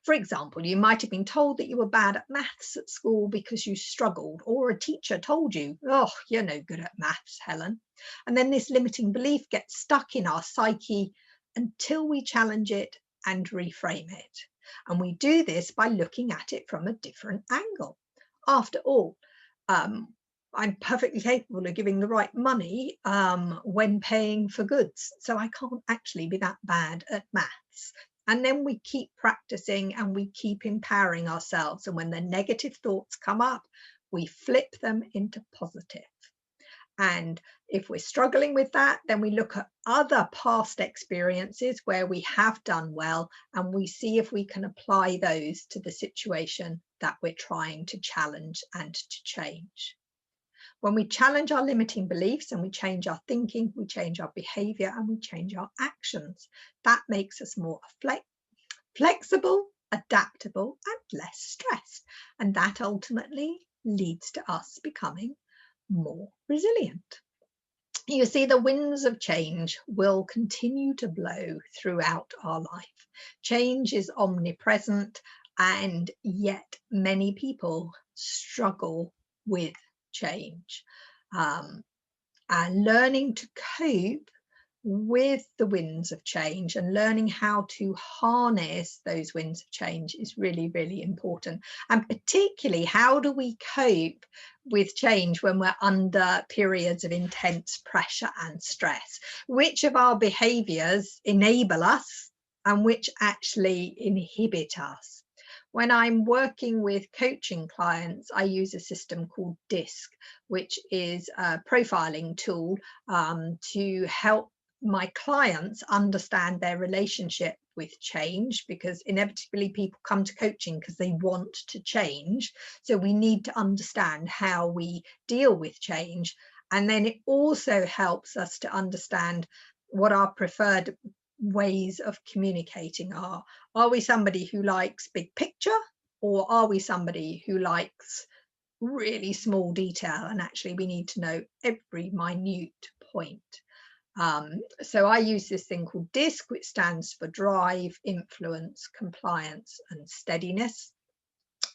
For example, you might have been told that you were bad at maths at school because you struggled, or a teacher told you, oh, you're no good at maths, Helen. And then this limiting belief gets stuck in our psyche until we challenge it and reframe it. And we do this by looking at it from a different angle. After all, I'm perfectly capable of giving the right money when paying for goods. So I can't actually be that bad at maths. And then we keep practicing and we keep empowering ourselves. And when the negative thoughts come up, we flip them into positive. And if we're struggling with that, then we look at other past experiences where we have done well, and we see if we can apply those to the situation that we're trying to challenge and to change. When we challenge our limiting beliefs and we change our thinking, we change our behavior and we change our actions. That makes us more flexible, adaptable, and less stressed. And that ultimately leads to us becoming more resilient. You see, the winds of change will continue to blow throughout our life. Change is omnipresent, and yet many people struggle with change. And learning to cope with the winds of change and learning how to harness those winds of change is really, really important. And particularly, how do we cope with change when we're under periods of intense pressure and stress? Which of our behaviors enable us and which actually inhibit us? When I'm working with coaching clients, I use a system called DISC, which is a profiling tool to help my clients understand their relationship with change, because inevitably people come to coaching because they want to change. So we need to understand how we deal with change. And then it also helps us to understand what our preferred ways of communicating are. Are we somebody who likes big picture, or are we somebody who likes really small detail, and actually we need to know every minute point? So I use this thing called DISC, which stands for drive, influence, compliance, and steadiness.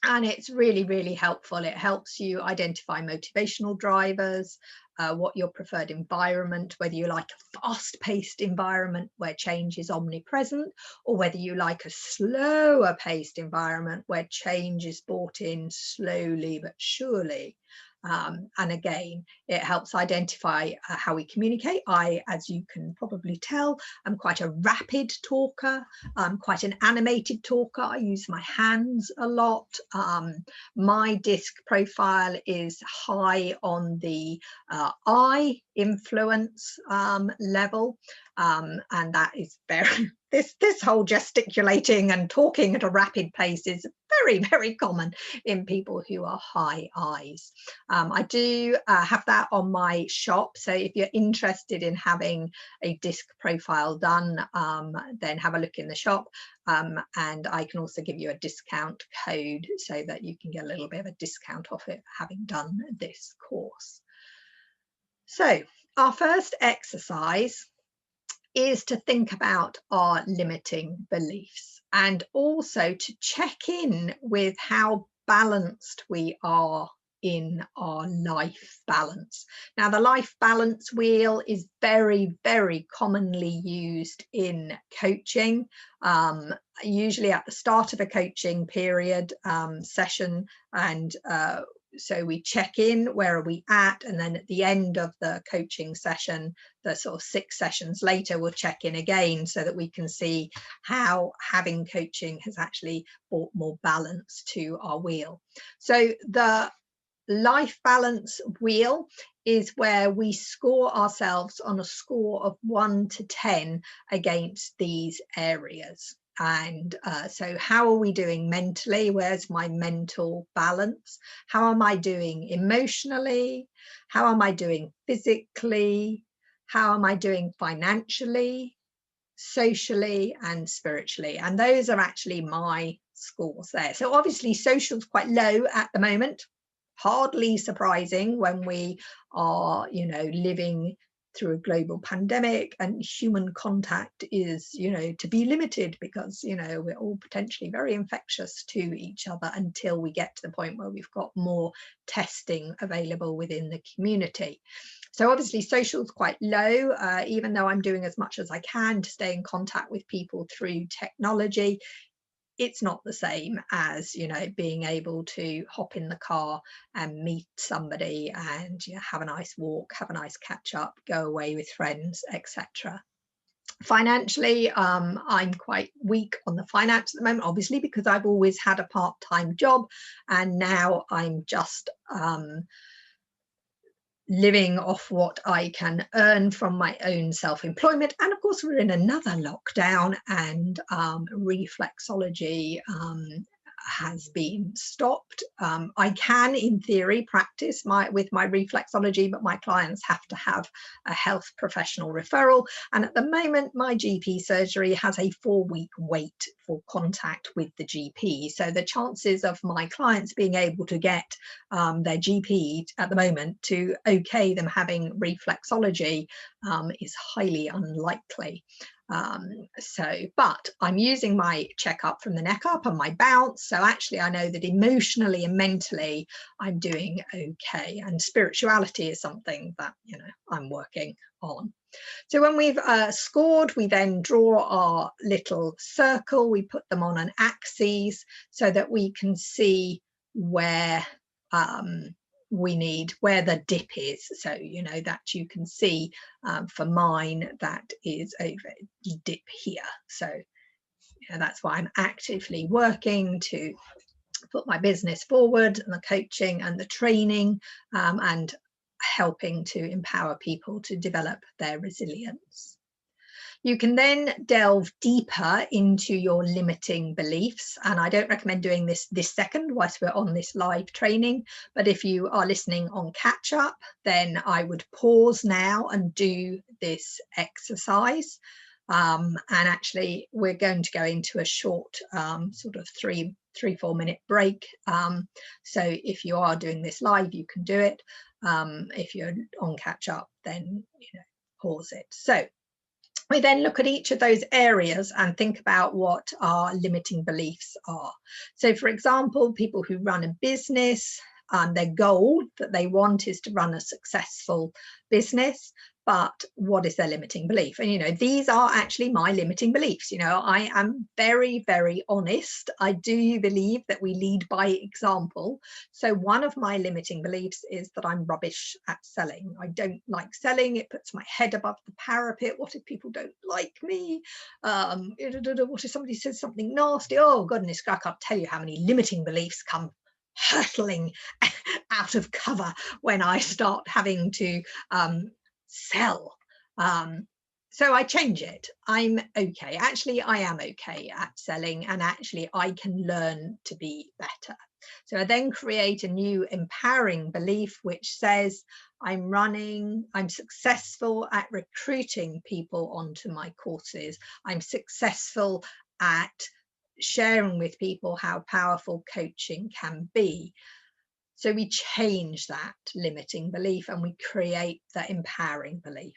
And it's really, really helpful. It helps you identify motivational drivers, what your preferred environment, whether you like a fast-paced environment where change is omnipresent, or whether you like a slower paced environment where change is brought in slowly but surely. And again, it helps identify how we communicate. As you can probably tell, I'm quite a rapid talker. I'm quite an animated talker. I use my hands a lot. My DISC profile is high on the eye influence level, and that is very this whole gesticulating and talking at a rapid pace is very, very common in people who are high eyes. I do have that on my shop, so if you're interested in having a DISC profile done, then have a look in the shop, and I can also give you a discount code so that you can get a little bit of a discount off it having done this course. So our first exercise is to think about our limiting beliefs, and also to check in with how balanced we are in our life balance. Now, the life balance wheel is very, very commonly used in coaching, usually at the start of a coaching period session, and so we check in, where are we at, and then at the end of the coaching session, the sort of 6 sessions later, we'll check in again so that we can see how having coaching has actually brought more balance to our wheel. So the life balance wheel is where we score ourselves on a score of 1 to 10 against these areas. And so how are we doing mentally? Where's my mental balance? How am I doing emotionally? How am I doing physically? How am I doing financially, socially, and spiritually? And those are actually my scores there. So obviously social is quite low at the moment. Hardly surprising when we are, living through a global pandemic and human contact is, to be limited, because, we're all potentially very infectious to each other until we get to the point where we've got more testing available within the community. So obviously social is quite low, even though I'm doing as much as I can to stay in contact with people through technology. It's not the same as, being able to hop in the car and meet somebody and have a nice walk, have a nice catch up, go away with friends, etc. Financially, I'm quite weak on the finance at the moment, obviously, because I've always had a part-time job, and now I'm just living off what I can earn from my own self-employment. And of course, we're in another lockdown, and reflexology has been stopped. I can, in theory, practice with my reflexology, but my clients have to have a health professional referral. And at the moment, my GP surgery has a 4-week wait for contact with the GP. So the chances of my clients being able to get their GP at the moment to okay them having reflexology is highly unlikely. But I'm using my checkup from the neck up and my bounce. So actually I know that emotionally and mentally I'm doing okay. And spirituality is something that, you know, I'm working on. So when we've scored, we then draw our little circle. We put them on an axis so that we can see where where the dip is. So, you know, that you can see for mine, that is a dip here. So, you know, that's why I'm actively working to put my business forward, and the coaching and the training, and helping to empower people to develop their resilience. You can then delve deeper into your limiting beliefs. And I don't recommend doing this second whilst we're on this live training. But if you are listening on catch up, then I would pause now and do this exercise. And actually, we're going to go into a short sort of 3-4 minute break. So if you are doing this live, you can do it. If you're on catch up, then, you know, pause it. So we then look at each of those areas and think about what our limiting beliefs are. So, for example, people who run a business, their goal that they want is to run a successful business. But what is their limiting belief? And, you know, these are actually my limiting beliefs. You know, I am very, very honest. I do believe that we lead by example. So one of my limiting beliefs is that I'm rubbish at selling. I don't like selling. It puts my head above the parapet. What if people don't like me? What if somebody says something nasty? Oh, goodness, I can't tell you how many limiting beliefs come hurtling out of cover when I start having to sell. So I change it. I'm okay. Actually, I am okay at selling, and actually I can learn to be better. So I then create a new empowering belief which says I'm successful at recruiting people onto my courses. I'm successful at sharing with people how powerful coaching can be. So we change that limiting belief and we create the empowering belief.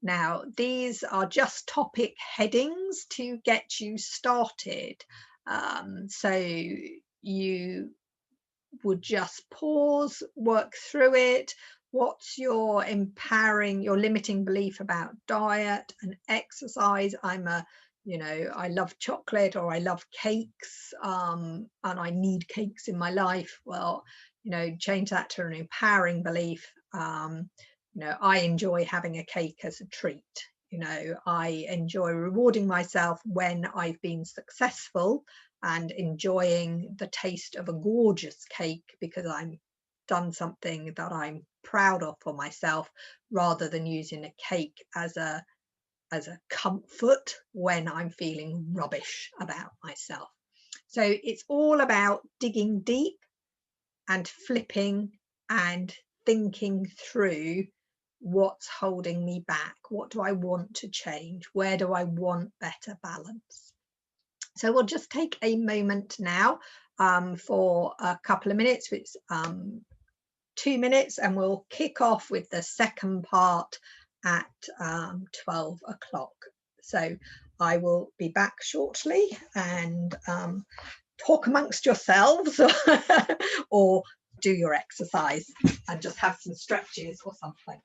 Now, these are just topic headings to get you started. So you would just pause, work through it. What's your limiting belief about diet and exercise? I love chocolate, or I love cakes, and I need cakes in my life. Well, you know, change that to an empowering belief. I enjoy having a cake as a treat. You know, I enjoy rewarding myself when I've been successful and enjoying the taste of a gorgeous cake because I'm done something that I'm proud of for myself, rather than using a cake as a comfort when I'm feeling rubbish about myself. So it's all about digging deep and flipping and thinking through what's holding me back. What do I want to change? Where do I want better balance? So we'll just take a moment now for a couple of minutes. It's 2 minutes, and we'll kick off with the second part at 12 o'clock. So I will be back shortly, and talk amongst yourselves or do your exercise and just have some stretches or something.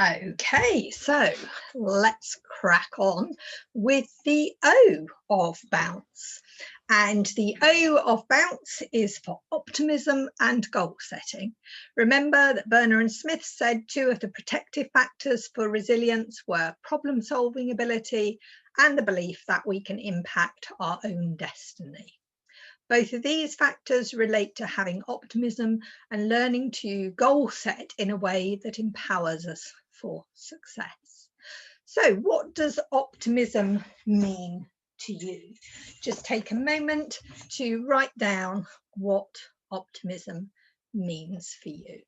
Okay, so let's crack on with the O of bounce. And the O of bounce is for optimism and goal setting. Remember that Berner and Smith said two of the protective factors for resilience were problem solving ability and the belief that we can impact our own destiny. Both of these factors relate to having optimism and learning to goal set in a way that empowers us for success. So, what does optimism mean to you? Just take a moment to write down what optimism means for you.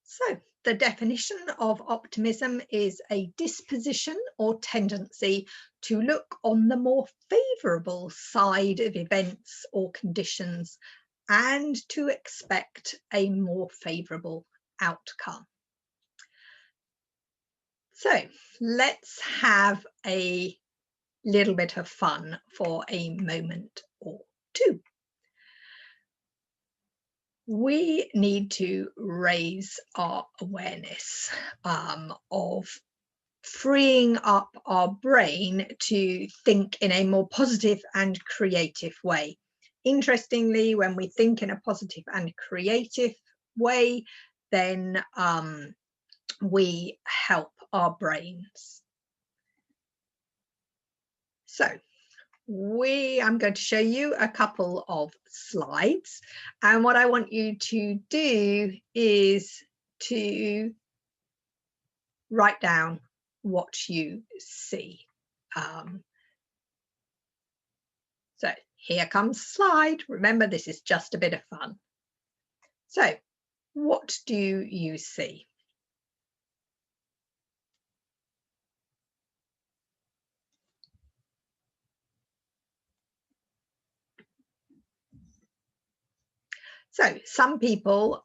So, the definition of optimism is a disposition or tendency to look on the more favourable side of events or conditions and to expect a more favourable outcome. So, let's have a little bit of fun for a moment or two. We need to raise our awareness of freeing up our brain to think in a more positive and creative way. Interestingly, when we think in a positive and creative way, then we help our brains. So, I'm going to show you a couple of slides, and what I want you to do is to write down what you see. So here comes the slide. Remember, this is just a bit of fun. So what do you see? So some people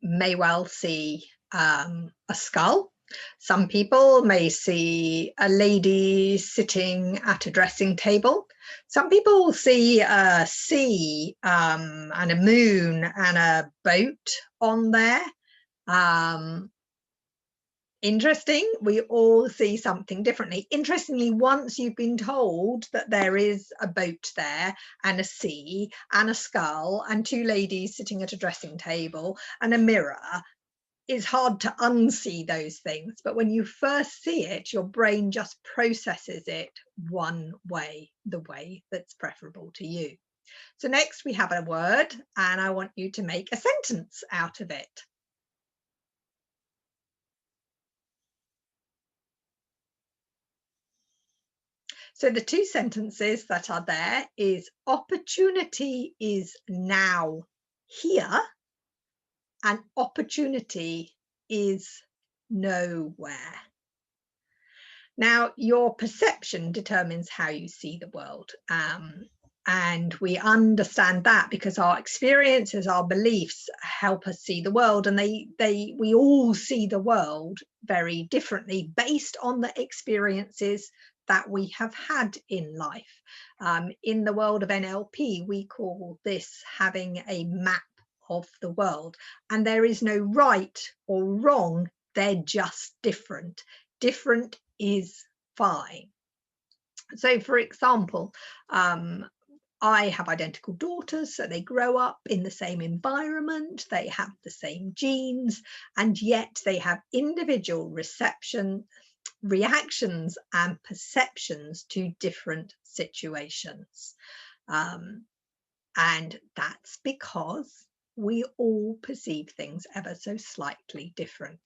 may well see a skull. Some people may see a lady sitting at a dressing table. Some people see a sea and a moon and a boat on there. Interesting, we all see something differently. Interestingly, once you've been told that there is a boat there and a sea and a skull and two ladies sitting at a dressing table and a mirror, it's hard to unsee those things. But when you first see it, your brain just processes it one way, the way that's preferable to you. So next we have a word, and I want you to make a sentence out of it. So the two sentences that are there is opportunity is now here and opportunity is nowhere. Now, your perception determines how you see the world. And we understand that because our experiences, our beliefs help us see the world, and we all see the world very differently based on the experiences that we have had in life. In the world of NLP, we call this having a map of the world, and there is no right or wrong, they're just different. Different is fine. So for example, I have identical daughters, so they grow up in the same environment, they have the same genes, and yet they have individual reactions and perceptions to different situations. And that's because we all perceive things ever so slightly different.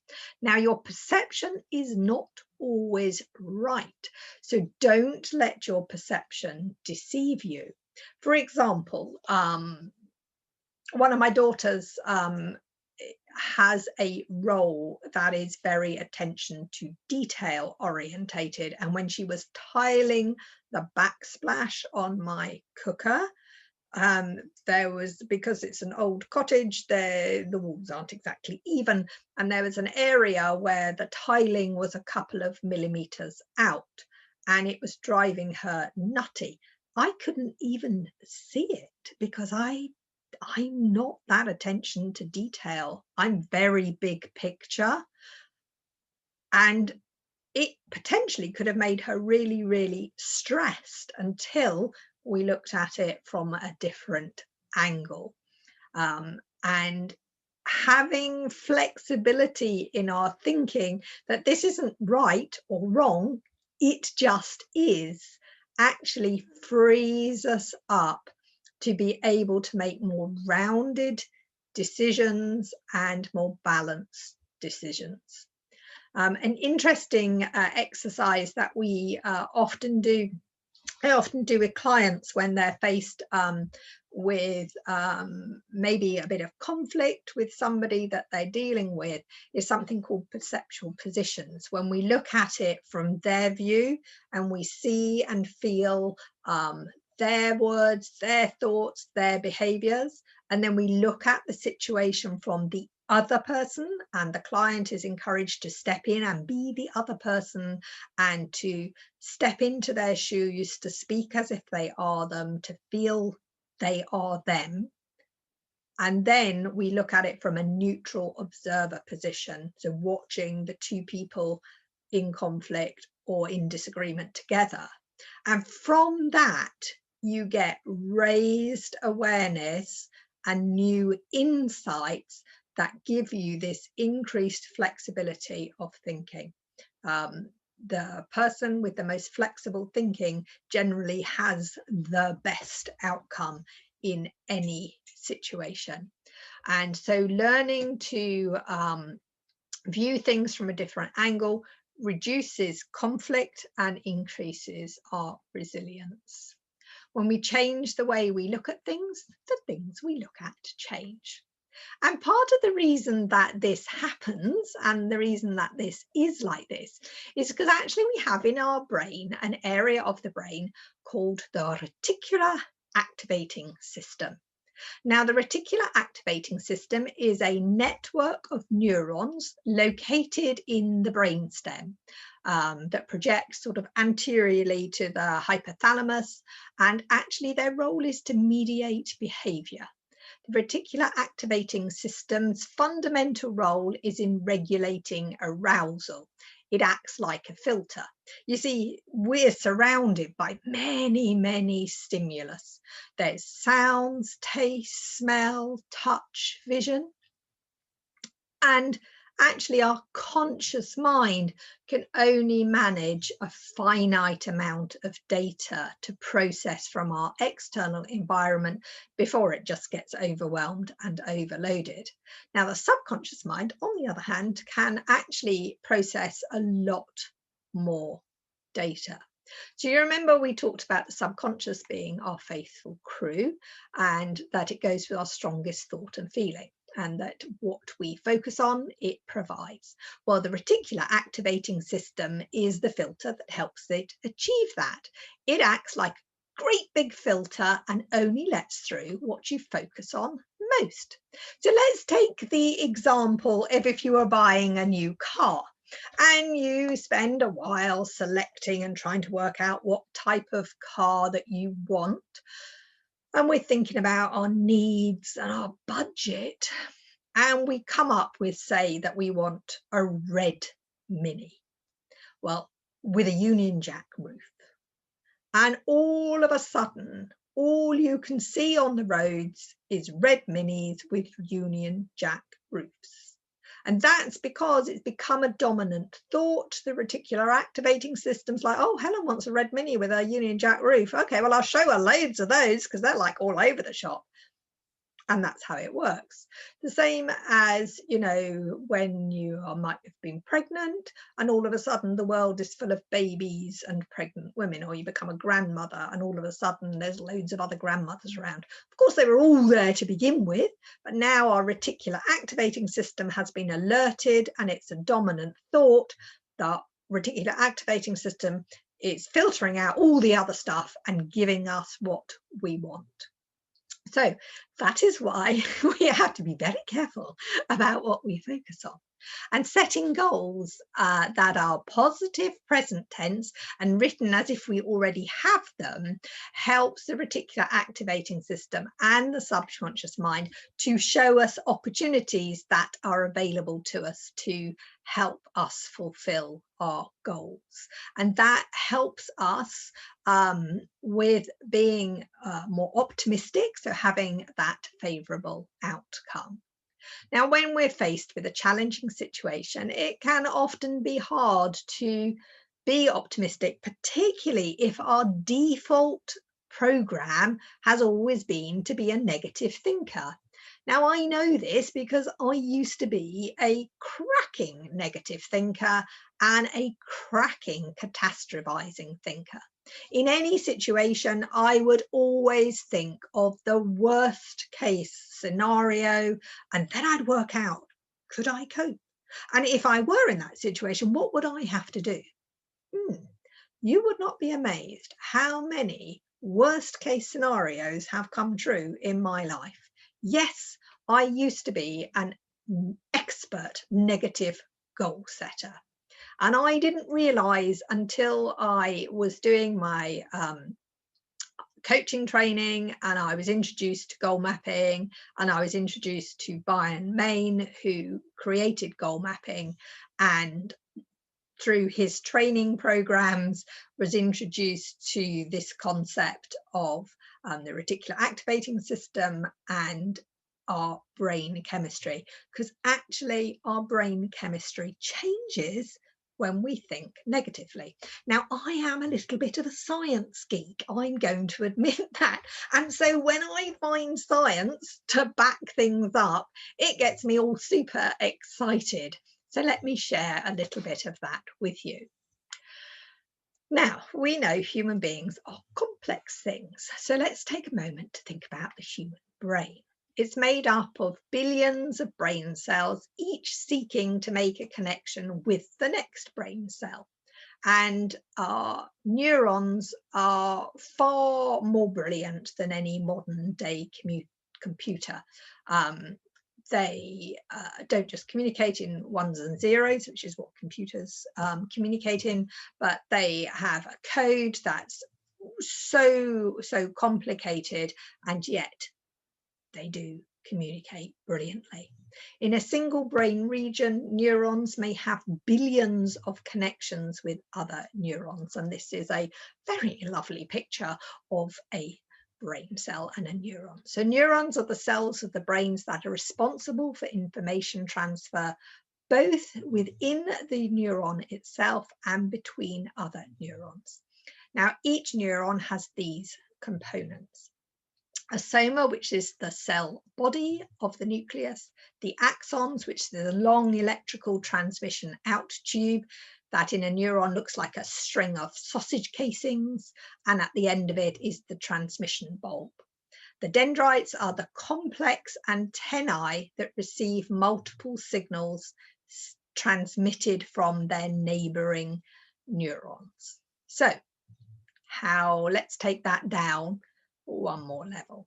Now, your perception is not always right, so don't let your perception deceive you. For example, one of my daughters has a role that is very attention to detail orientated, and when she was tiling the backsplash on my cooker, There was, because it's an old cottage, the walls aren't exactly even, and there was an area where the tiling was a couple of millimeters out, and it was driving her nutty. I couldn't even see it because I'm not that attention to detail. I'm very big picture, and it potentially could have made her really, really stressed until we looked at it from a different angle. And having flexibility in our thinking that this isn't right or wrong, it just is, actually frees us up to be able to make more rounded decisions and more balanced decisions. An interesting exercise that we I often do with clients when they're faced with maybe a bit of conflict with somebody that they're dealing with, is something called perceptual positions. When we look at it from their view and we see and feel their words, their thoughts, their behaviors, and then we look at the situation from the other person, and the client is encouraged to step in and be the other person and to step into their shoes, to speak as if they are them, to feel they are them. And then we look at it from a neutral observer position, so watching the two people in conflict or in disagreement together. And from that, you get raised awareness and new insights that give you this increased flexibility of thinking. The person with the most flexible thinking generally has the best outcome in any situation. And so learning to view things from a different angle reduces conflict and increases our resilience. When we change the way we look at things, the things we look at change. And part of the reason that this happens, and the reason that this is like this, is because actually we have in our brain an area of the brain called the reticular activating system. Now, the reticular activating system is a network of neurons located in the brainstem that projects sort of anteriorly to the hypothalamus, and actually their role is to mediate behavior. The reticular activating system's fundamental role is in regulating arousal. It acts like a filter. You see, we're surrounded by many, many stimulus. There's sounds, taste, smell, touch, vision. And actually our conscious mind can only manage a finite amount of data to process from our external environment before it just gets overwhelmed and overloaded. Now, the subconscious mind, on the other hand, can actually process a lot more data. So you remember we talked about the subconscious being our faithful crew, and that it goes with our strongest thought and feeling, and that what we focus on, it provides. Well, the reticular activating system is the filter that helps it achieve that. It acts like a great big filter and only lets through what you focus on most. So let's take the example of if you were buying a new car and you spend a while selecting and trying to work out what type of car that you want. And we're thinking about our needs and our budget, and we come up with, say, that we want a red Mini, well, with a Union Jack roof. And all of a sudden, all you can see on the roads is red Minis with Union Jack roofs. And that's because it's become a dominant thought. The reticular activating system's like, oh, Helen wants a red Mini with a Union Jack roof. Okay, well, I'll show her loads of those because they're like all over the shop. And that's how it works. The same as, you know, when you might have been pregnant and all of a sudden the world is full of babies and pregnant women, or you become a grandmother and all of a sudden there's loads of other grandmothers around. Of course, they were all there to begin with, but now our reticular activating system has been alerted and it's a dominant thought. The reticular activating system is filtering out all the other stuff and giving us what we want. So that is why we have to be very careful about what we focus on. And setting goals that are positive present tense and written as if we already have them helps the reticular activating system and the subconscious mind to show us opportunities that are available to us to help us fulfill our goals. And that helps us with being more optimistic, so having that favourable outcome. Now, when we're faced with a challenging situation, it can often be hard to be optimistic, particularly if our default program has always been to be a negative thinker. Now, I know this because I used to be a cracking negative thinker and a cracking catastrophizing thinker. In any situation, I would always think of the worst case scenario, and then I'd work out, could I cope? And if I were in that situation, what would I have to do? You would not be amazed how many worst case scenarios have come true in my life. Yes, I used to be an expert negative goal setter. And I didn't realize until I was doing my coaching training and I was introduced to goal mapping, and I was introduced to Brian Main, who created goal mapping, and through his training programs was introduced to this concept of the reticular activating system and our brain chemistry, because actually our brain chemistry changes when we think negatively. Now, I am a little bit of a science geek, I'm going to admit that. And so when I find science to back things up, it gets me all super excited. So let me share a little bit of that with you. Now, we know human beings are complex things. So let's take a moment to think about the human brain. It's made up of billions of brain cells, each seeking to make a connection with the next brain cell. And our neurons are far more brilliant than any modern day computer. They don't just communicate in ones and zeros, which is what computers communicate in, but they have a code that's so complicated, and yet they do communicate brilliantly. In a single brain region, neurons may have billions of connections with other neurons, and this is a very lovely picture of a brain cell and a neuron. So neurons are the cells of the brains that are responsible for information transfer, both within the neuron itself and between other neurons. Now, each neuron has these components: a soma, which is the cell body of the nucleus, the axons, which is the long electrical transmission out tube that in a neuron looks like a string of sausage casings, and at the end of it is the transmission bulb. The dendrites are the complex antennae that receive multiple signals transmitted from their neighboring neurons. So let's take that down one more level.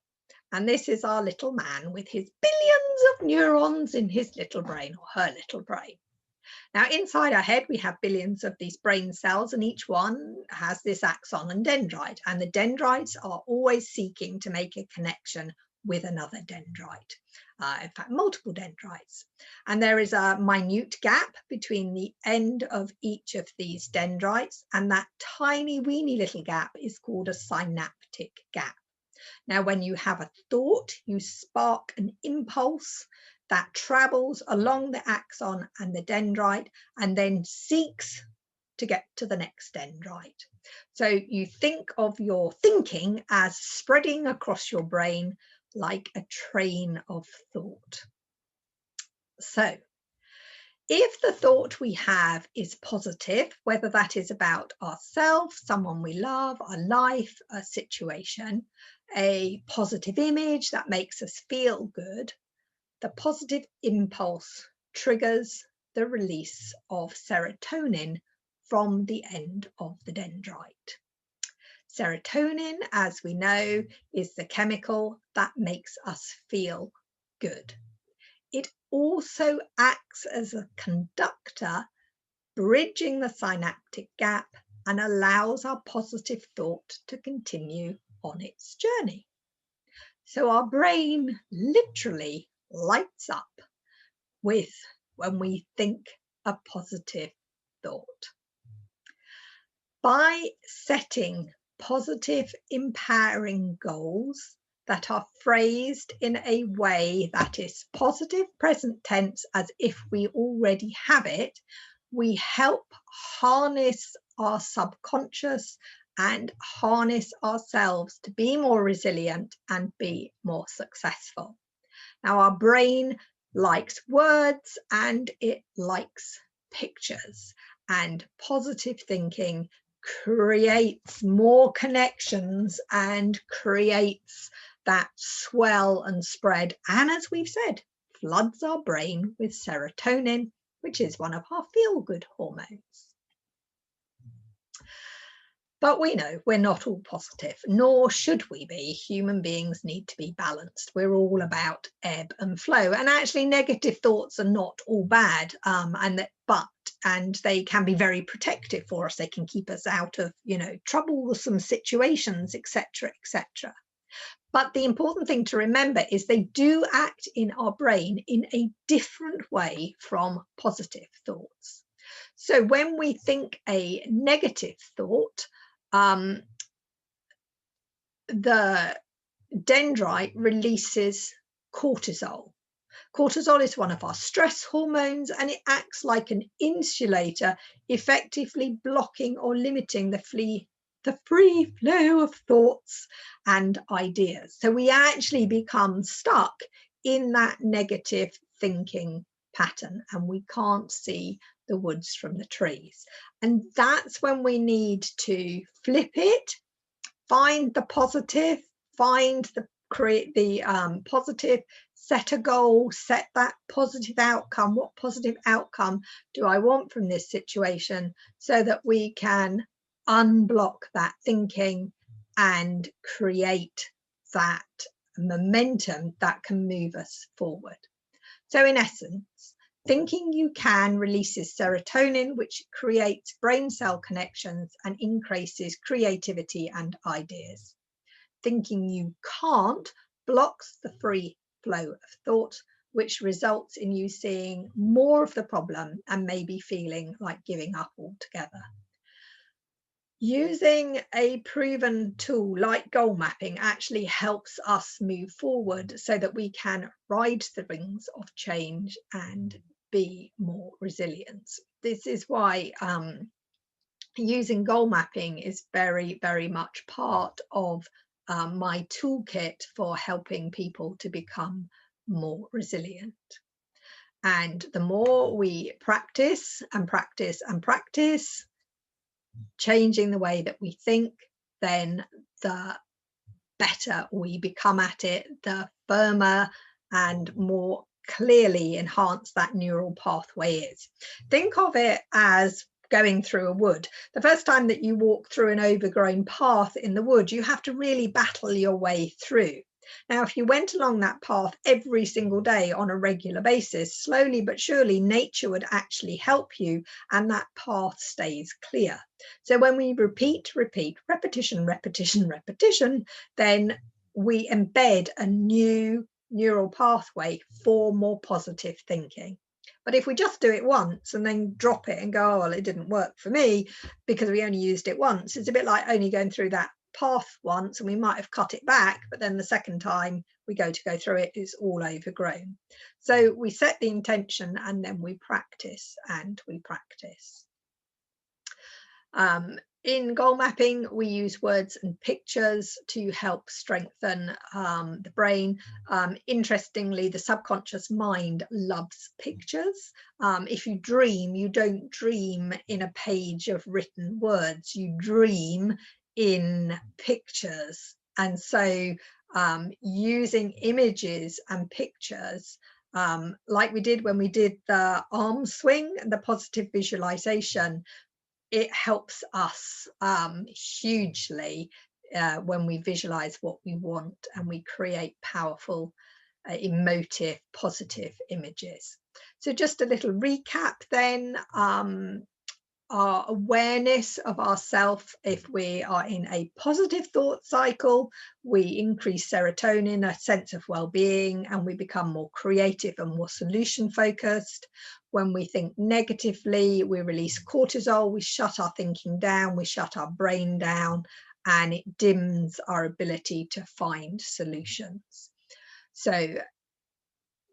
And this is our little man with his billions of neurons in his little brain, or her little brain. Now, inside our head, we have billions of these brain cells, and each one has this axon and dendrite. And the dendrites are always seeking to make a connection with another dendrite. In fact, multiple dendrites. And there is a minute gap between the end of each of these dendrites, and that tiny weeny little gap is called a synaptic gap. Now, when you have a thought, you spark an impulse that travels along the axon and the dendrite and then seeks to get to the next dendrite. So you think of your thinking as spreading across your brain like a train of thought. So if the thought we have is positive, whether that is about ourselves, someone we love, our life, a situation, a positive image that makes us feel good, the positive impulse triggers the release of serotonin from the end of the dendrite. Serotonin, as we know, is the chemical that makes us feel good. It also acts as a conductor, bridging the synaptic gap, and allows our positive thought to continue on its journey. So our brain literally lights up when we think a positive thought. By setting positive, empowering goals that are phrased in a way that is positive present tense as if we already have it, we help harness our subconscious and harness ourselves to be more resilient and be more successful. Now, our brain likes words and it likes pictures, and positive thinking creates more connections and creates that swell and spread, and as we've said, floods our brain with serotonin, which is one of our feel-good hormones. But we know we're not all positive, nor should we be. Human beings need to be balanced. We're all about ebb and flow. And actually, negative thoughts are not all bad, and they can be very protective for us. They can keep us out of, troublesome situations, etc., etc. But the important thing to remember is they do act in our brain in a different way from positive thoughts. So when we think a negative thought, the dendrite releases cortisol. Cortisol is one of our stress hormones, and it acts like an insulator, effectively blocking or limiting the free flow of thoughts and ideas. So we actually become stuck in that negative thinking pattern, and we can't see the woods from the trees. And that's when we need to flip it, find the positive, create the positive, set a goal, set that positive outcome. What positive outcome do I want from this situation, so that we can unblock that thinking and create that momentum that can move us forward. So in essence, thinking you can releases serotonin, which creates brain cell connections and increases creativity and ideas. Thinking you can't blocks the free flow of thought, which results in you seeing more of the problem and maybe feeling like giving up altogether. Using a proven tool like goal mapping actually helps us move forward so that we can ride the wings of change and be more resilient. This is why using goal mapping is very, very much part of my toolkit for helping people to become more resilient. And the more we practice and practice and practice changing the way that we think, then the better we become at it, the firmer and more clearly enhanced that neural pathway is. Think of it as going through a wood. The first time that you walk through an overgrown path in the wood, you have to really battle your way through. Now, if you went along that path every single day on a regular basis, slowly but surely nature would actually help you, and that path stays clear. So when we repeat, repetition, then we embed a new neural pathway for more positive thinking. But if we just do it once and then drop it and go, oh, well, it didn't work for me because we only used it once, it's a bit like only going through that path once, and we might have cut it back, but then the second time we go through it, it's all overgrown. So we set the intention and then we practice and we practice. In goal mapping, we use words and pictures to help strengthen the brain. Interestingly, the subconscious mind loves pictures. If you dream, you don't dream in a page of written words, you dream in pictures. And so using images and pictures, like we did when we did the arm swing and the positive visualization, it helps us hugely when we visualize what we want and we create powerful, emotive, positive images. So just a little recap then. Our awareness of ourself, if we are in a positive thought cycle, we increase serotonin, a sense of well-being, and we become more creative and more solution focused. When we think negatively, we release cortisol, we shut our thinking down, we shut our brain down, and it dims our ability to find solutions. So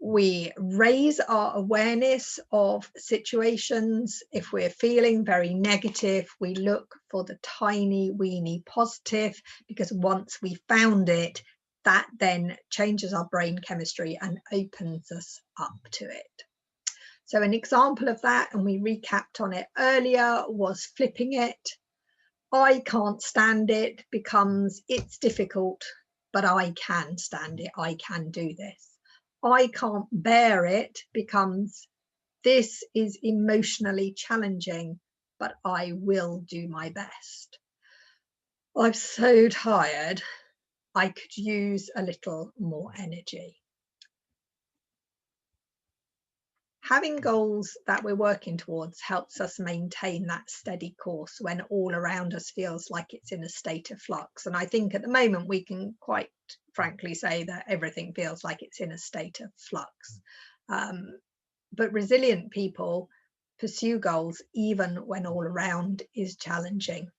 we raise our awareness of situations. If we're feeling very negative, we look for the tiny, weeny positive, because once we found it, that then changes our brain chemistry and opens us up to it. So an example of that, and we recapped on it earlier, was flipping it. I can't stand it becomes it's difficult, but I can stand it. I can do this. I can't bear it becomes this is emotionally challenging, but I will do my best. I'm so tired. I could use a little more energy. Having goals that we're working towards helps us maintain that steady course when all around us feels like it's in a state of flux. And I think at the moment we can quite frankly say that everything feels like it's in a state of flux. But resilient people pursue goals even when all around is challenging.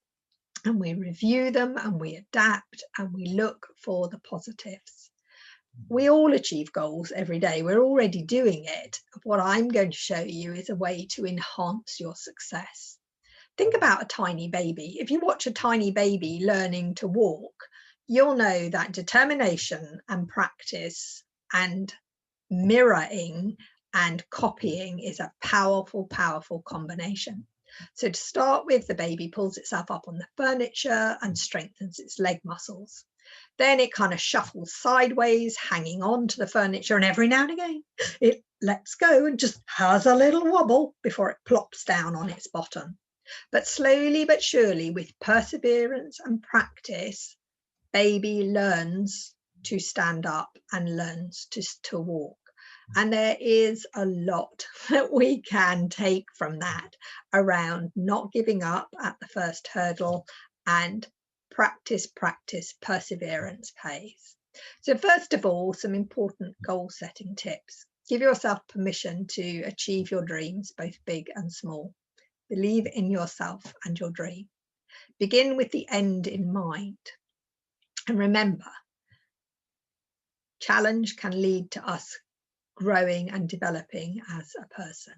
And we review them and we adapt and we look for the positives. We all achieve goals every day. We're already doing it. What I'm going to show you is a way to enhance your success. Think about a tiny baby. If you watch a tiny baby learning to walk, you'll know that determination and practice and mirroring and copying is a powerful, powerful combination. So to start with, the baby pulls itself up on the furniture and strengthens its leg muscles. Then it kind of shuffles sideways, hanging on to the furniture, and every now and again it lets go and just has a little wobble before it plops down on its bottom. But slowly but surely, with perseverance and practice, baby learns to stand up and learns to walk. And there is a lot that we can take from that around not giving up at the first hurdle, and practice, practice, perseverance pays. So first of all, some important goal setting tips. Give yourself permission to achieve your dreams, both big and small. Believe in yourself and your dream. Begin with the end in mind. And remember, challenge can lead to us growing and developing as a person.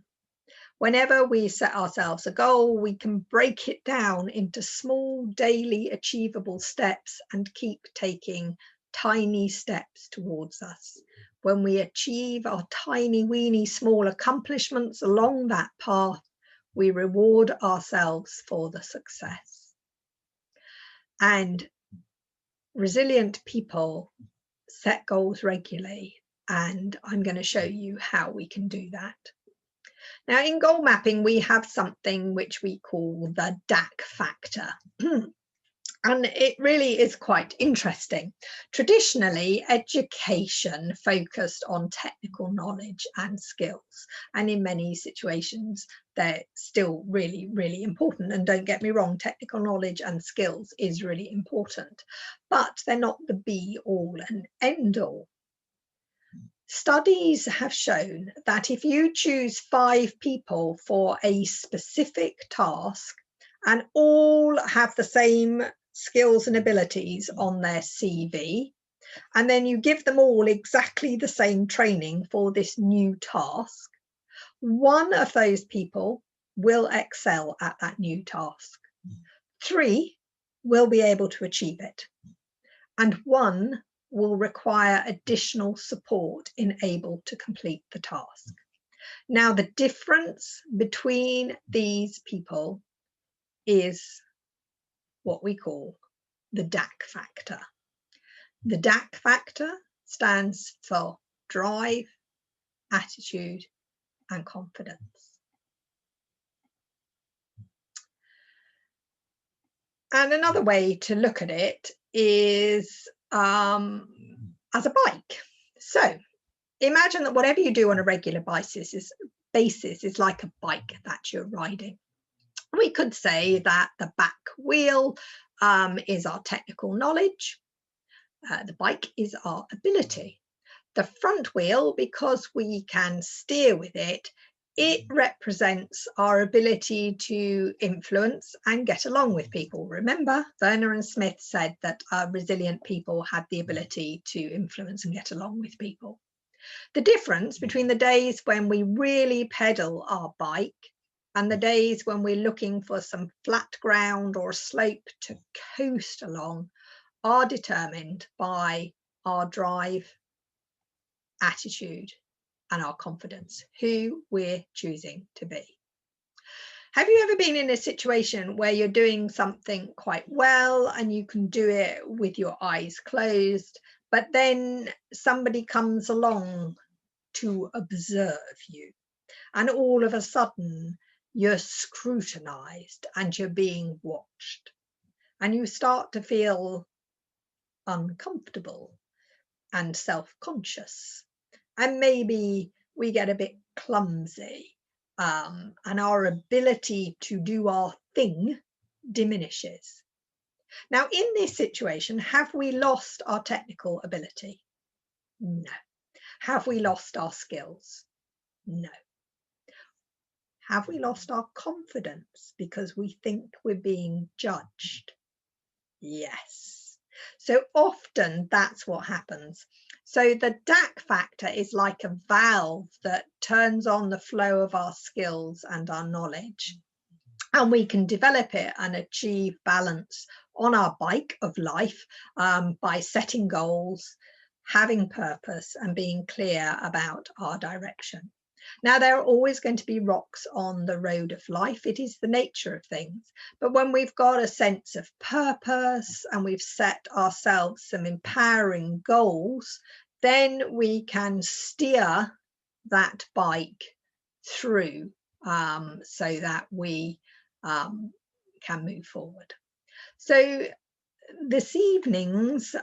Whenever we set ourselves a goal, we can break it down into small, daily, achievable steps and keep taking tiny steps towards us. When we achieve our tiny, weeny, small accomplishments along that path, we reward ourselves for the success. And resilient people set goals regularly, and I'm going to show you how we can do that. Now, in goal mapping, we have something which we call the DAC factor. And it really is quite interesting. Traditionally, education focused on technical knowledge and skills. And in many situations, they're still really, really important. And don't get me wrong, technical knowledge and skills is really important, but they're not the be all and end all. Studies have shown that if you choose 5 people for a specific task and all have the same skills and abilities on their CV, and then you give them all exactly the same training for this new task, one of those people will excel at that new task. 3 will be able to achieve it, and 1 will require additional support in able to complete the task. Now, the difference between these people is what we call the DAC factor. The DAC factor stands for drive, attitude, and confidence. And another way to look at it is as a bike. So imagine that whatever you do on a regular basis is like a bike that you're riding. We could say that the back wheel is our technical knowledge. The bike is our ability. The front wheel, because we can steer with it, it represents our ability to influence and get along with people. Remember, Werner and Smith said that resilient people had the ability to influence and get along with people. The difference between the days when we really pedal our bike and the days when we're looking for some flat ground or slope to coast along are determined by our drive, attitude, and our confidence, who we're choosing to be. Have you ever been in a situation where you're doing something quite well and you can do it with your eyes closed, but then somebody comes along to observe you, and all of a sudden you're scrutinized and you're being watched, and you start to feel uncomfortable and self-conscious, and maybe we get a bit clumsy, and our ability to do our thing diminishes. Now, in this situation, have we lost our technical ability? No. Have we lost our skills? No. Have we lost our confidence because we think we're being judged? Yes. So often that's what happens. So the DAC factor is like a valve that turns on the flow of our skills and our knowledge, and we can develop it and achieve balance on our bike of life by setting goals, having purpose, and being clear about our direction. Now, there are always going to be rocks on the road of life. It is the nature of things. But when we've got a sense of purpose and we've set ourselves some empowering goals, then we can steer that bike through so that we can move forward. So this evening's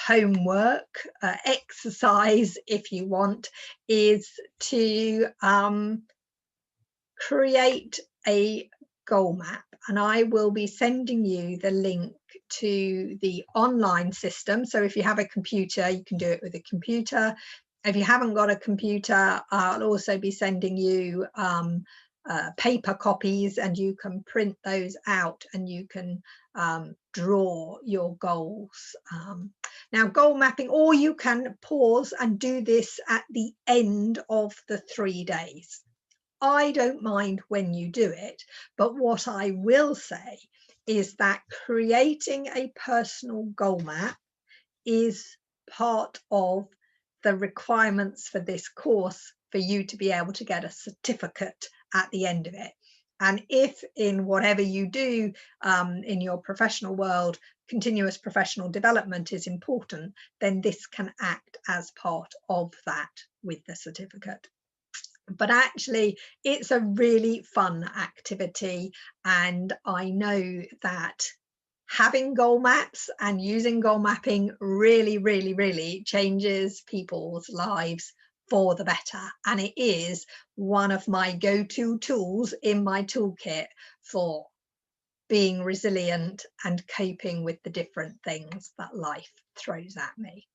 homework, exercise, if you want, is to create a goal map. And I will be sending you the link to the online system. So if you have a computer, you can do it with a computer. If you haven't got a computer, I'll also be sending you paper copies, and you can print those out and you can draw your goals. Now, goal mapping, or you can pause and do this at the end of the 3 days. I don't mind when you do it, but what I will say is that creating a personal goal map is part of the requirements for this course for you to be able to get a certificate at the end of it. And if in whatever you do in your professional world, continuous professional development is important, then this can act as part of that with the certificate. But actually, it's a really fun activity, and I know that having goal maps and using goal mapping really changes people's lives for the better. And it is one of my go-to tools in my toolkit for being resilient and coping with the different things that life throws at me.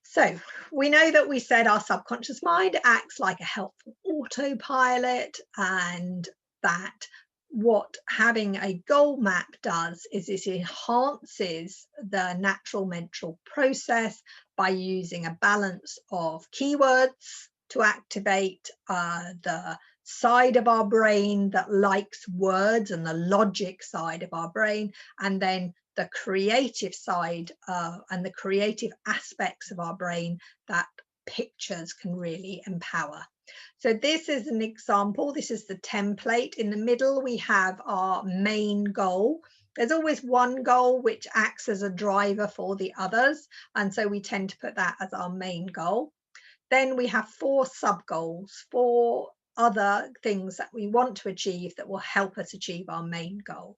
So we know that we said our subconscious mind acts like a helpful autopilot, and that what having a goal map does is it enhances the natural mental process by using a balance of keywords to activate the side of our brain that likes words and the logic side of our brain, and then the creative side and the creative aspects of our brain that pictures can really empower. So this is an example. This is the template. In the middle, we have our main goal. There's always one goal which acts as a driver for the others, and so we tend to put that as our main goal. Then we have 4 sub goals, 4 other things that we want to achieve that will help us achieve our main goal.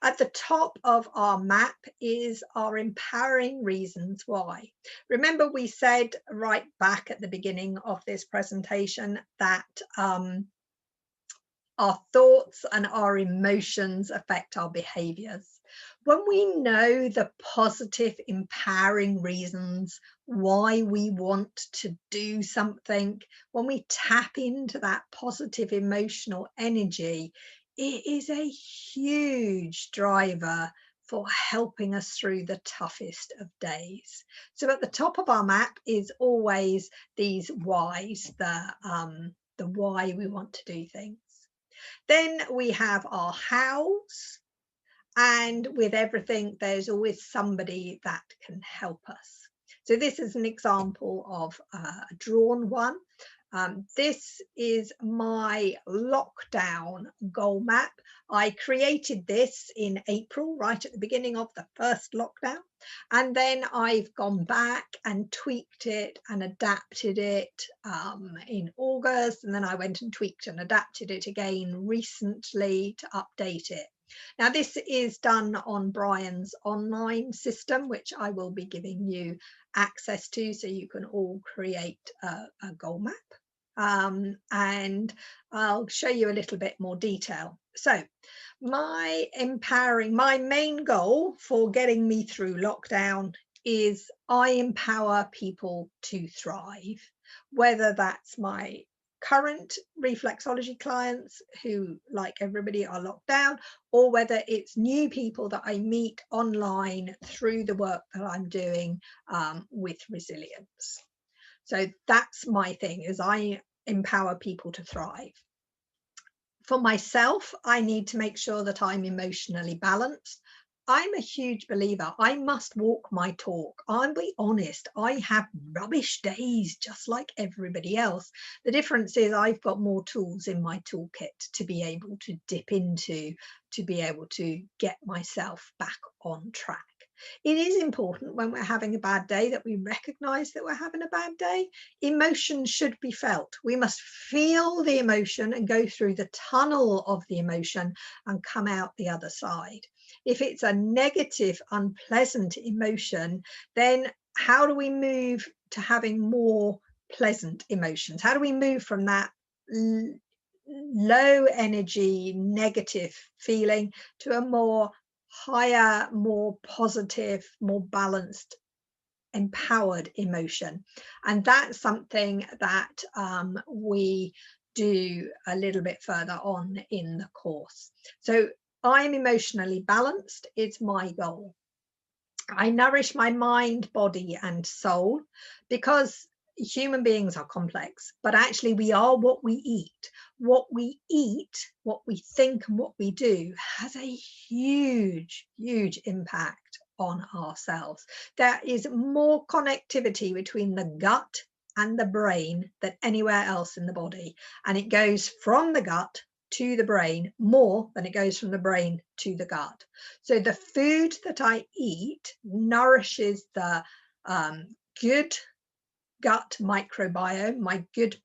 At the top of our map is our empowering reasons why. Remember, we said right back at the beginning of this presentation that our thoughts and our emotions affect our behaviors. When we know the positive, empowering reasons why we want to do something, when we tap into that positive emotional energy, it is a huge driver for helping us through the toughest of days. So at the top of our map is always these whys, the why we want to do things. Then we have our hows, and with everything, there's always somebody that can help us. So this is an example of a drawn one. This is my lockdown goal map. I created this in April, right at the beginning of the first lockdown. And then I've gone back and tweaked it and adapted it in August. And then I went and tweaked and adapted it again recently to update it. Now, this is done on Brian's online system, which I will be giving you access to, so you can all create a goal map. And I'll show you a little bit more detail. So my main goal for getting me through lockdown is I empower people to thrive, whether that's my current reflexology clients who, like everybody, are locked down, or whether it's new people that I meet online through the work that I'm doing with resilience. So that's my thing, is I empower people to thrive. For myself, I need to make sure that I'm emotionally balanced. I'm a huge believer. I must walk my talk. I'll be honest, I have rubbish days just like everybody else. The difference is I've got more tools in my toolkit to be able to dip into, to be able to get myself back on track. It is important when we're having a bad day that we recognize that we're having a bad day. Emotion should be felt. We must feel the emotion and go through the tunnel of the emotion and come out the other side. If it's a negative, unpleasant emotion, then how do we move to having more pleasant emotions? How do we move from that low energy, negative feeling to a more higher, more positive, more balanced, empowered emotion? And that's something that we do a little bit further on in the course. So I'm emotionally balanced. It's my goal. I nourish my mind, body, and soul, because human beings are complex, but actually we are what we eat. What we eat, what we think, and what we do has a huge, huge impact on ourselves. There is more connectivity between the gut and the brain than anywhere else in the body, and it goes from the gut to the brain more than it goes from the brain to the gut. So the food that I eat nourishes the good gut microbiome, my good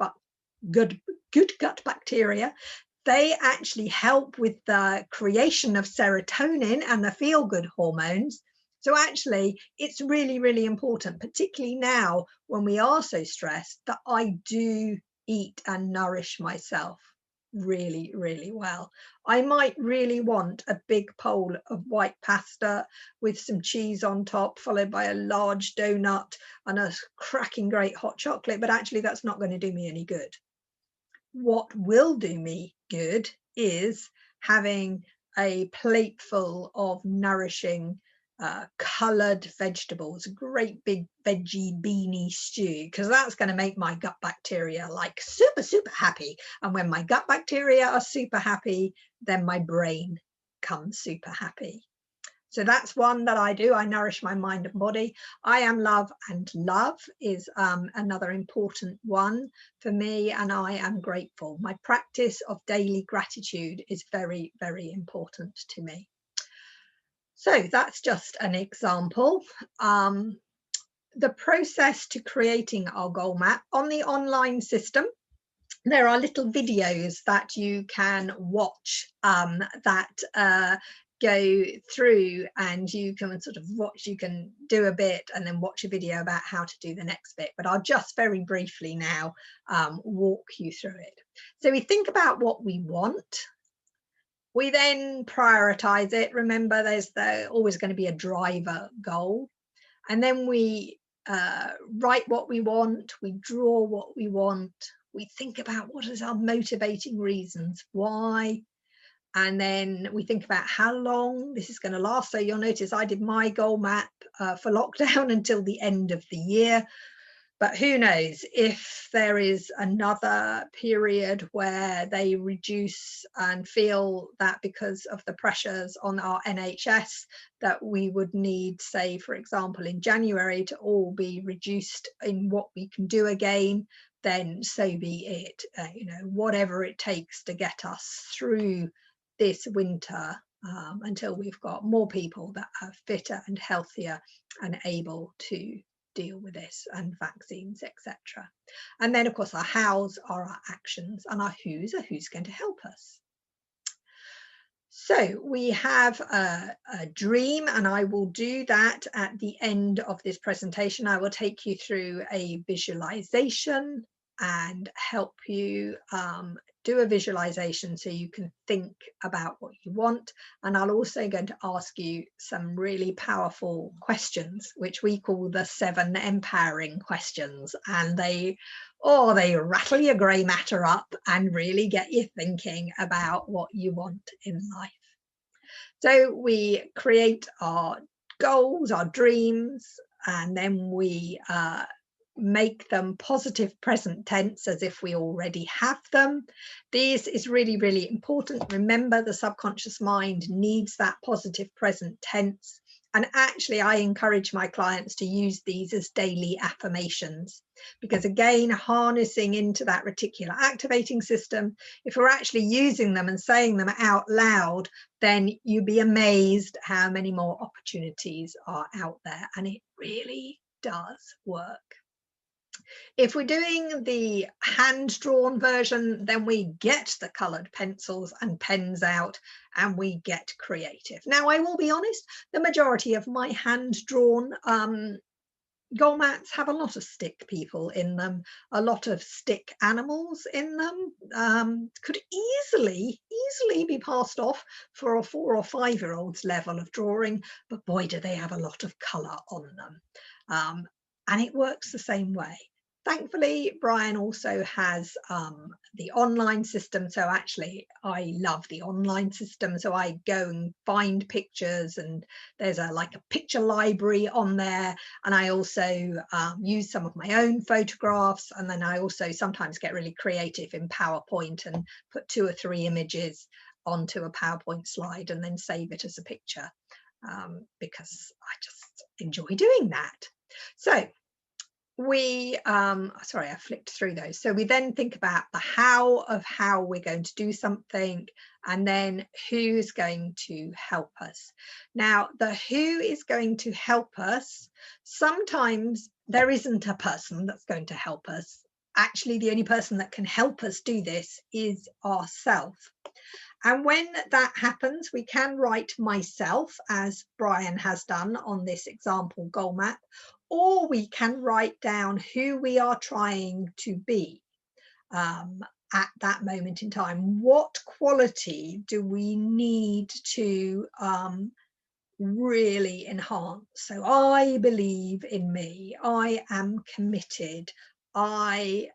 gut bacteria. They actually help with the creation of serotonin and the feel-good hormones. So actually, it's really, really important, particularly now when we are so stressed, that I do eat and nourish myself really, really well. I might really want a big bowl of white pasta with some cheese on top, followed by a large donut and a cracking great hot chocolate, but actually that's not going to do me any good. What will do me good is having a plate full of nourishing coloured vegetables, a great big veggie beanie stew, because that's going to make my gut bacteria like super, super happy. And when my gut bacteria are super happy, then my brain comes super happy. So that's one that I do. I nourish my mind and body. I am love, and love is another important one for me, and I am grateful. My practice of daily gratitude is very, very important to me. So that's just an example. The process to creating our goal map on the online system, there are little videos that you can watch that go through and you can sort of watch, you can do a bit and then watch a video about how to do the next bit, but I'll just very briefly now walk you through it. So we think about what we want. We then prioritize it. Remember, there's always going to be a driver goal. And then we write what we want, we draw what we want, we think about what is our motivating reasons, why, and then we think about how long this is going to last. So you'll notice I did my goal map for lockdown until the end of the year. But who knows if there is another period where they reduce and feel that because of the pressures on our NHS that we would need, say, for example, in January to all be reduced in what we can do again, then so be it. You know, whatever it takes to get us through this winter until we've got more people that are fitter and healthier and able to deal with this, and vaccines, etc. And then of course our hows are our actions, and our who's are who's going to help us. So we have a dream, and I will do that at the end of this presentation. I will take you through a visualization and help you do a visualization so you can think about what you want. And I'll also going to ask you some really powerful questions, which we call the 7 empowering questions. And they rattle your grey matter up and really get you thinking about what you want in life. So we create our goals, our dreams, and then we make them positive present tense as if we already have them. This is really, really important. Remember, the subconscious mind needs that positive present tense. And actually, I encourage my clients to use these as daily affirmations, because again, harnessing into that reticular activating system, if we're actually using them and saying them out loud, then you'd be amazed how many more opportunities are out there. And it really does work. If we're doing the hand-drawn version, then we get the coloured pencils and pens out and we get creative. Now, I will be honest, the majority of my hand-drawn goal mats have a lot of stick people in them, a lot of stick animals in them. Could easily be passed off for a 4 or 5-year-old's level of drawing, but boy, do they have a lot of colour on them. And it works the same way. Thankfully, Brian also has the online system. So actually, I love the online system. So I go and find pictures, and there's like a picture library on there. And I also use some of my own photographs. And then I also sometimes get really creative in PowerPoint and put 2 or 3 images onto a PowerPoint slide and then save it as a picture, because I just enjoy doing that. So we sorry, I flicked through those. So we then think about the how of how we're going to do something, and then who's going to help us. Now, the who is going to help us, sometimes there isn't a person that's going to help us. Actually, the only person that can help us do this is ourselves. And when that happens, we can write myself, as Brian has done on this example goal map, or we can write down who we are trying to be at that moment in time. What quality do we need to really enhance? So I believe in me, I am committed, I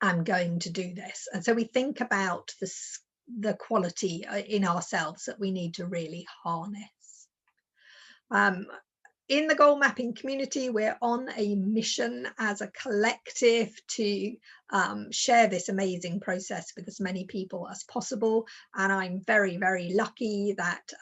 I'm going to do this. And so we think about the quality in ourselves that we need to really harness. In the goal mapping community, we're on a mission as a collective to share this amazing process with as many people as possible. And I'm very, very lucky that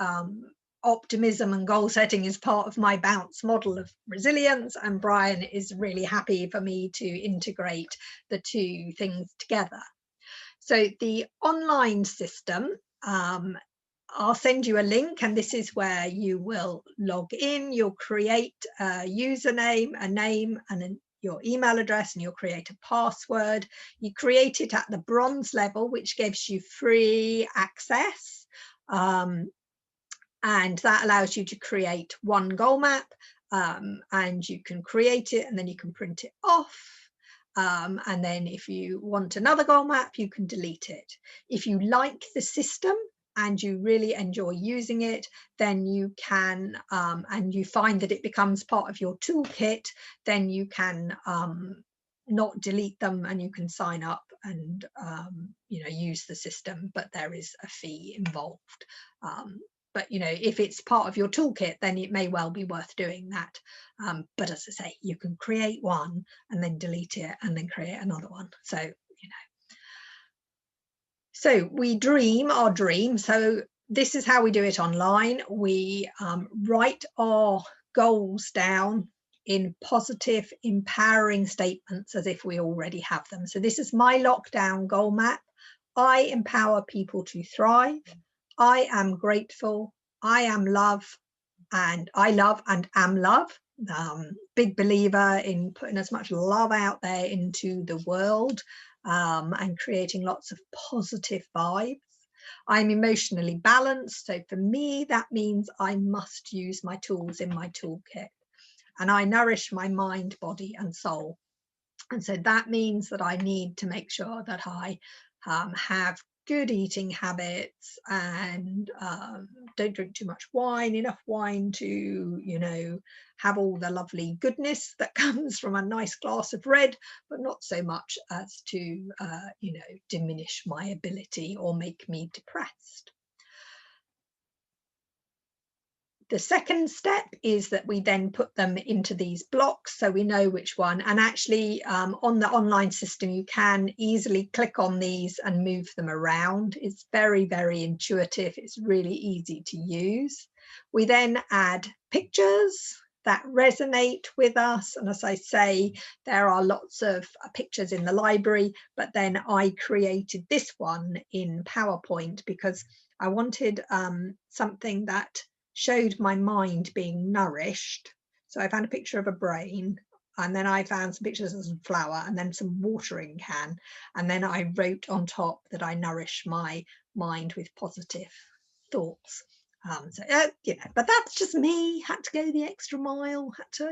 optimism and goal setting is part of my BOUCNE model of resilience, and Brian is really happy for me to integrate the 2 things together. So the online system, I'll send you a link, and this is where you will log in. You'll create a username, a name, and your email address, and you'll create a password. You create it at the bronze level, which gives you free access. And that allows you to create one goal map, and you can create it and then you can print it off. And then if you want another goal map, you can delete it. If you like the system and you really enjoy using it, then you can, and you find that it becomes part of your toolkit, then you can not delete them, and you can sign up and use the system, but there is a fee involved. But if it's part of your toolkit, then it may well be worth doing that. But as I say, you can create one and then delete it and then create another one. So we dream our dream. So this is how we do it online. We write our goals down in positive, empowering statements as if we already have them. So this is my lockdown goal map. I empower people to thrive. I am grateful, I am love, and I love and am love. Big believer in putting as much love out there into the world, and creating lots of positive vibes. I'm emotionally balanced. So for me, that means I must use my tools in my toolkit. And I nourish my mind, body, and soul. And so that means that I need to make sure that I have good eating habits and don't drink too much wine, enough wine to have all the lovely goodness that comes from a nice glass of red, but not so much as to diminish my ability or make me depressed. The second step is that we then put them into these blocks so we know which one, and actually on the online system you can easily click on these and move them around. It's very, very intuitive. It's really easy to use. We then add pictures that resonate with us, and as I say, there are lots of pictures in the library, but then I created this one in PowerPoint because I wanted something that showed my mind being nourished. So I found a picture of a brain, and then I found some pictures of some flour, and then some watering can, and then I wrote on top that I nourish my mind with positive thoughts. But that's just me. Had to go the extra mile, had to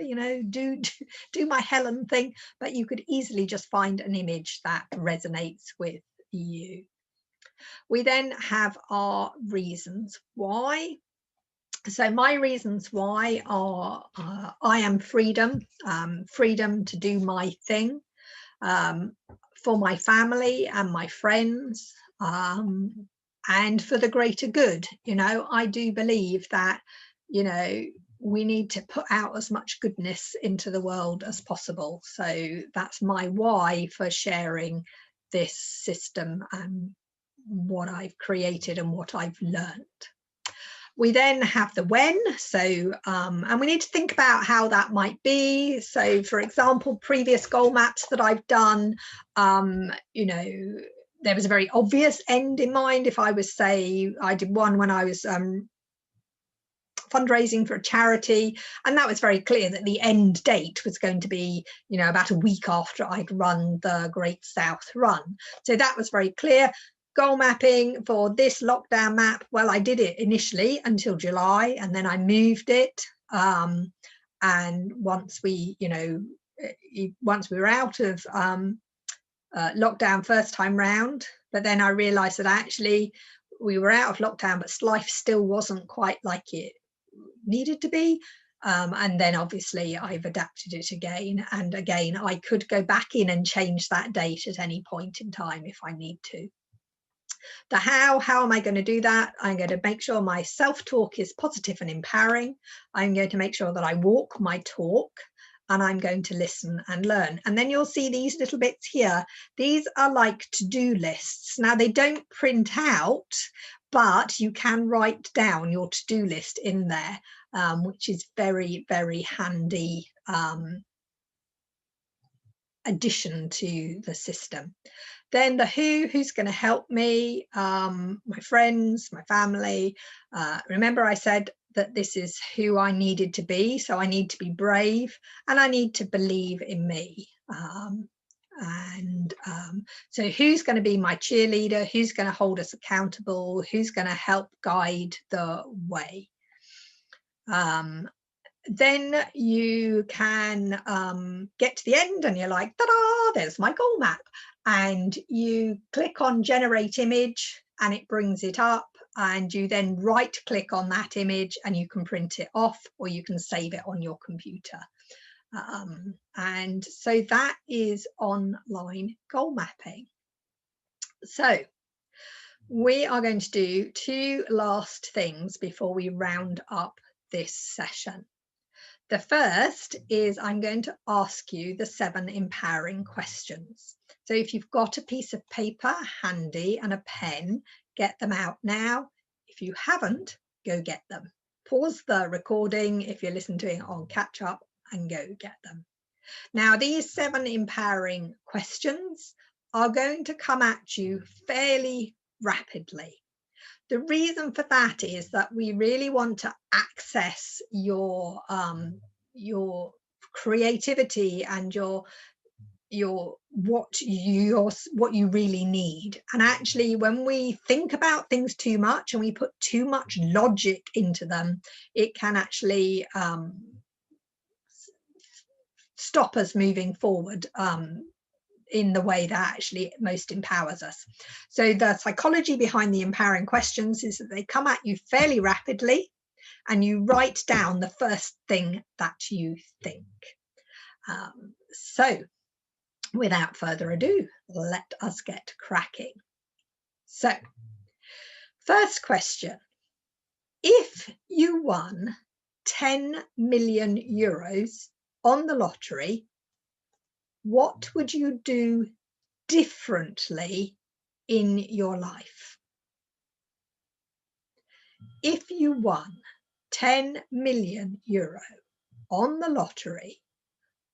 do my Helen thing, but you could easily just find an image that resonates with you. We then have our reasons why. So my reasons why are I am freedom, freedom to do my thing, for my family and my friends, and for the greater good. I do believe that, we need to put out as much goodness into the world as possible. So that's my why for sharing this system and what I've created and what I've learned. We then have the when, so and we need to think about how that might be. So for example, previous goal maps that I've done, there was a very obvious end in mind. If I was, say, I did one when I was fundraising for a charity, and that was very clear that the end date was going to be about a week after I'd run the Great South Run. So that was very clear. Goal mapping for this lockdown map, well, I did it initially until July, and then I moved it, and once we were out of lockdown first time round, but then I realized that actually we were out of lockdown, but life still wasn't quite like it needed to be. And then obviously I've adapted it again, and again I could go back in and change that date at any point in time if I need to. The how am I going to do that? I'm going to make sure my self-talk is positive and empowering. I'm going to make sure that I walk my talk, and I'm going to listen and learn. And then you'll see these little bits here. These are like to-do lists. Now they don't print out, but you can write down your to-do list in there, which is very, very handy addition to the system. Then the who's going to help me, my friends, my family. Remember I said that this is who I needed to be. So I need to be brave, and I need to believe in me. And so who's going to be my cheerleader? Who's going to hold us accountable? Who's going to help guide the way? Then you can get to the end and you're like, ta-da, there's my goal map. And you click on generate image and it brings it up, and you then right click on that image and you can print it off or you can save it on your computer. And so that is online goal mapping. So we are going to do two last things before we round up this session. The first is I'm going to ask you the 7 empowering questions. So if you've got a piece of paper handy and a pen, get them out now. If you haven't, go get them. Pause the recording if you're listening to it on catch up and go get them. Now, these 7 empowering questions are going to come at you fairly rapidly. The reason for that is that we really want to access your creativity and what you really need. And actually, when we think about things too much and we put too much logic into them, it can actually stop us moving forward in the way that actually most empowers us. So the psychology behind the empowering questions is that they come at you fairly rapidly and you write down the first thing that you think. So without further ado, let us get cracking. So first question, if you won 10 million euros on the lottery, what would you do differently in your life? If you won 10 million euro on the lottery,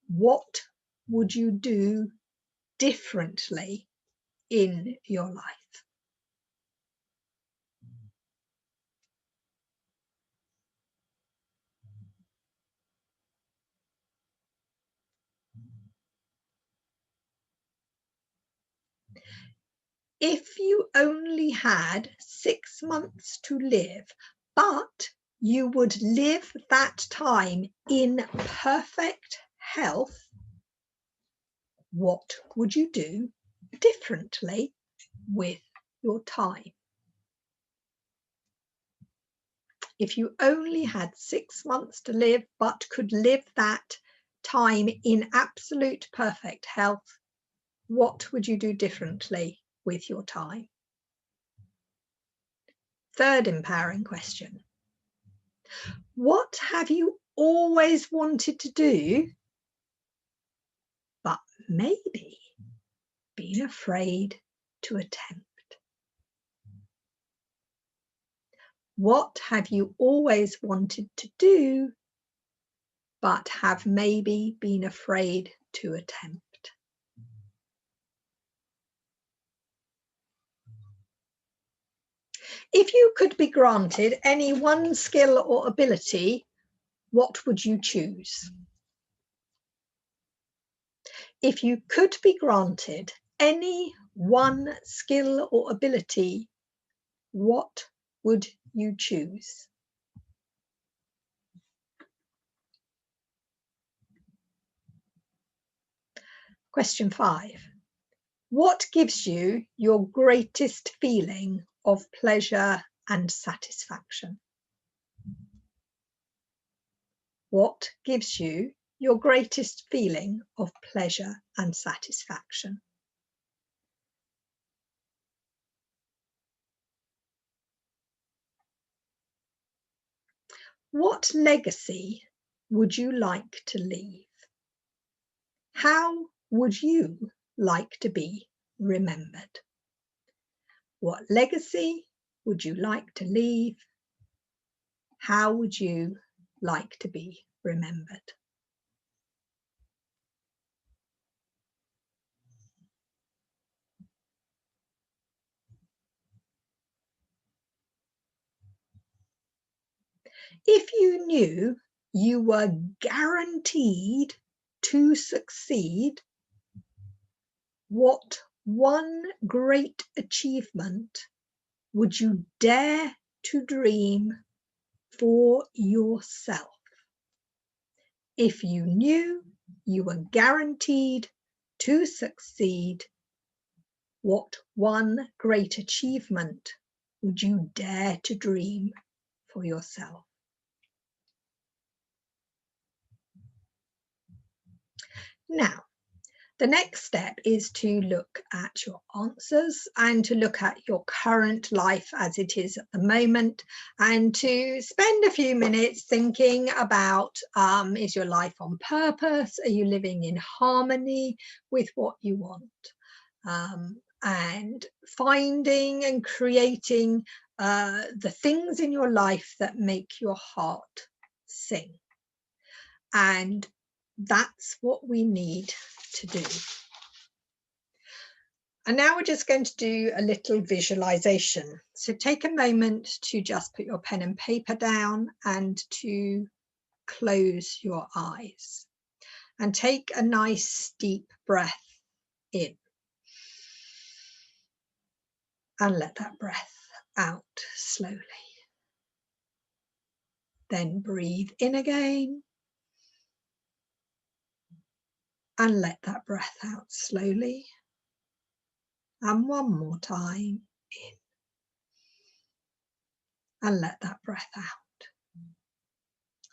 what would you do differently in your life? If you only had 6 months to live, but you would live that time in perfect health, what would you do differently with your time? If you only had 6 months to live, but could live that time in absolute perfect health, what would you do differently with your time? Third empowering question. What have you always wanted to do, but maybe been afraid to attempt? What have you always wanted to do, but have maybe been afraid to attempt? If you could be granted any one skill or ability, what would you choose? If you could be granted any one skill or ability, what would you choose? Question 5. What gives you your greatest feeling of pleasure and satisfaction? What gives you your greatest feeling of pleasure and satisfaction? What legacy would you like to leave? How would you like to be remembered? What legacy would you like to leave? How would you like to be remembered? If you knew you were guaranteed to succeed, What one great achievement would you dare to dream for yourself if you knew you were guaranteed to succeed? What one great achievement would you dare to dream for yourself? Now, the next step is to look at your answers and to look at your current life as it is at the moment, and to spend a few minutes thinking about, is your life on purpose? Are you living in harmony with what you want? And finding and creating the things in your life that make your heart sing. And that's what we need to do. And now we're just going to do a little visualization. So take a moment to just put your pen and paper down and to close your eyes. And take a nice deep breath in. And let that breath out slowly. Then breathe in again. And let that breath out slowly. And one more time in. And let that breath out.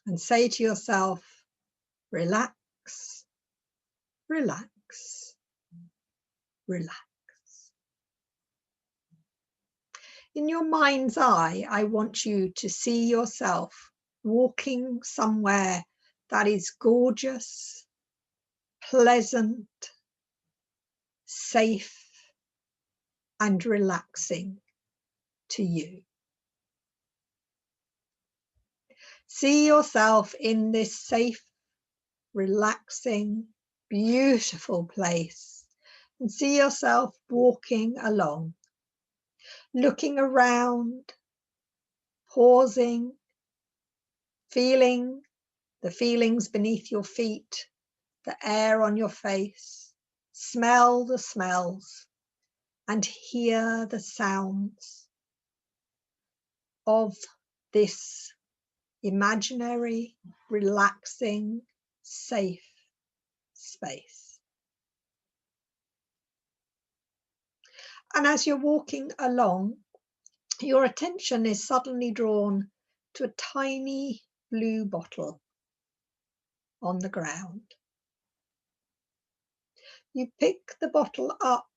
And say to yourself, relax, relax, relax. In your mind's eye, I want you to see yourself walking somewhere that is gorgeous, pleasant, safe, and relaxing to you. See yourself in this safe, relaxing, beautiful place, and see yourself walking along, looking around, pausing, feeling the feelings beneath your feet, the air on your face, smell the smells, and hear the sounds of this imaginary, relaxing, safe space. And as you're walking along, your attention is suddenly drawn to a tiny blue bottle on the ground. You pick the bottle up,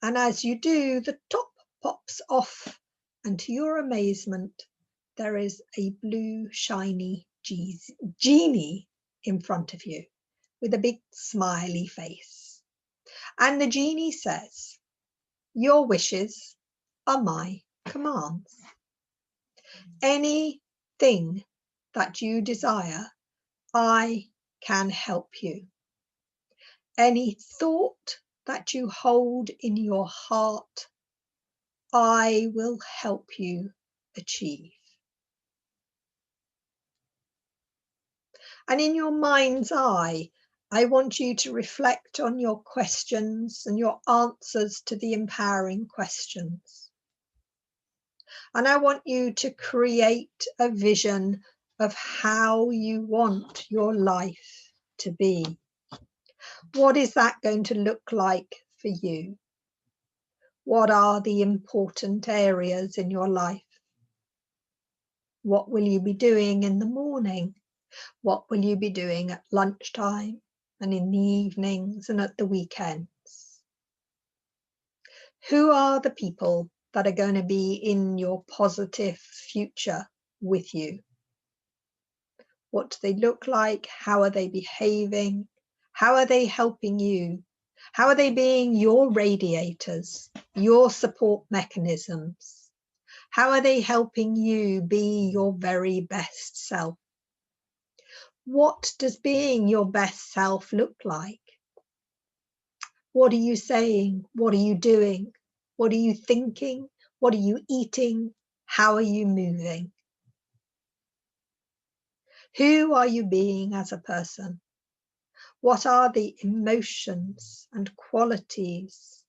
and as you do, the top pops off, and to your amazement, there is a blue shiny genie in front of you with a big smiley face. And the genie says, "Your wishes are my commands. Anything that you desire, I can help you. Any thought that you hold in your heart, I will help you achieve." And in your mind's eye, I want you to reflect on your questions and your answers to the empowering questions. And I want you to create a vision of how you want your life to be. What is that going to look like for you? What are the important areas in your life? What will you be doing in the morning? What will you be doing at lunchtime and in the evenings and at the weekends? Who are the people that are going to be in your positive future with you? What do they look like? How are they behaving? How are they helping you? How are they being your radiators, your support mechanisms? How are they helping you be your very best self? What does being your best self look like? What are you saying? What are you doing? What are you thinking? What are you eating? How are you moving? Who are you being as a person? What are the emotions and qualities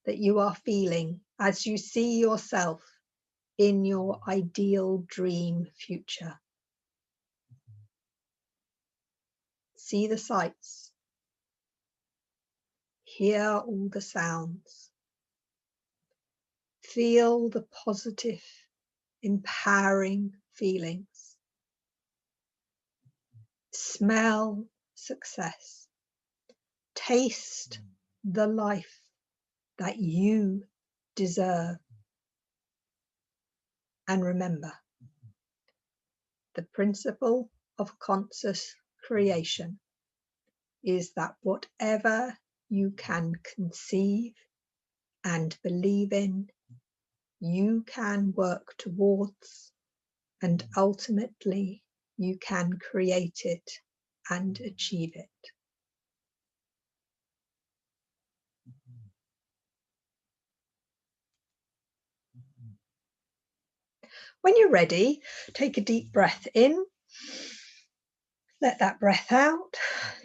that you are feeling as you see yourself in your ideal dream future? See the sights, hear all the sounds, feel the positive, empowering feelings, smell success, taste the life that you deserve. And remember, the principle of conscious creation is that whatever you can conceive and believe in, you can work towards, and ultimately you can create it and achieve it. When you're ready, take a deep breath in. Let that breath out.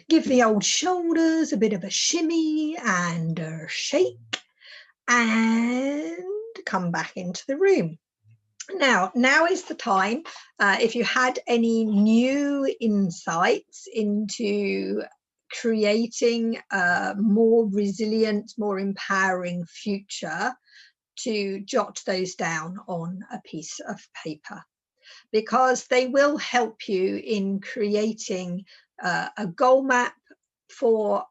Give the old shoulders a bit of a shimmy and a shake, and come back into the room. Now is the time. If you had any new insights into creating a more resilient, more empowering future, to jot those down on a piece of paper, because they will help you in creating a goal map for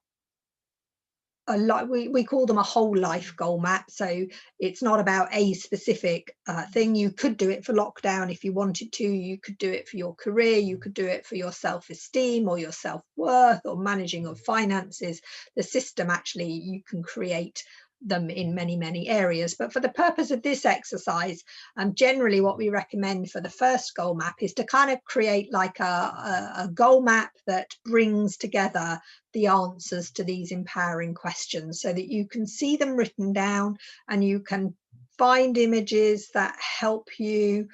a lot. We call them a whole life goal map. So it's not about a specific thing. You could do it for lockdown if you wanted to. You could do it for your career. You could do it for your self-esteem or your self-worth or managing your finances. The system, actually, you can create them in many areas, but for the purpose of this exercise, generally what we recommend for the first goal map is to kind of create like a goal map that brings together the answers to these empowering questions, so that you can see them written down and you can find images that help you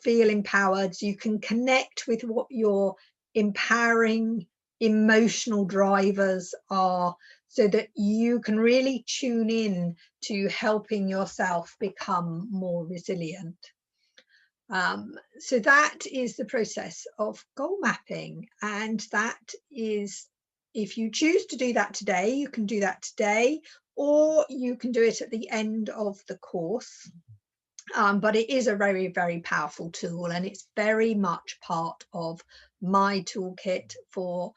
feel empowered. So you can connect with what your empowering emotional drivers are, so that you can really tune in to helping yourself become more resilient. So that is the process of goal mapping, and that is, if you choose to do that today, you can do that today, or you can do it at the end of the course. But it is a very powerful tool, and it's very much part of my toolkit for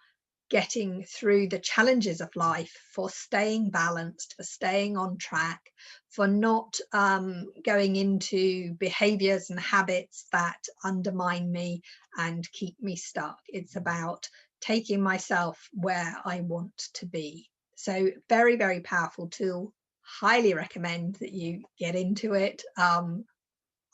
getting through the challenges of life, for staying balanced, for staying on track, for not going into behaviors and habits that undermine me and keep me stuck. It's about taking myself where I want to be. So very powerful tool. Highly recommend that you get into it.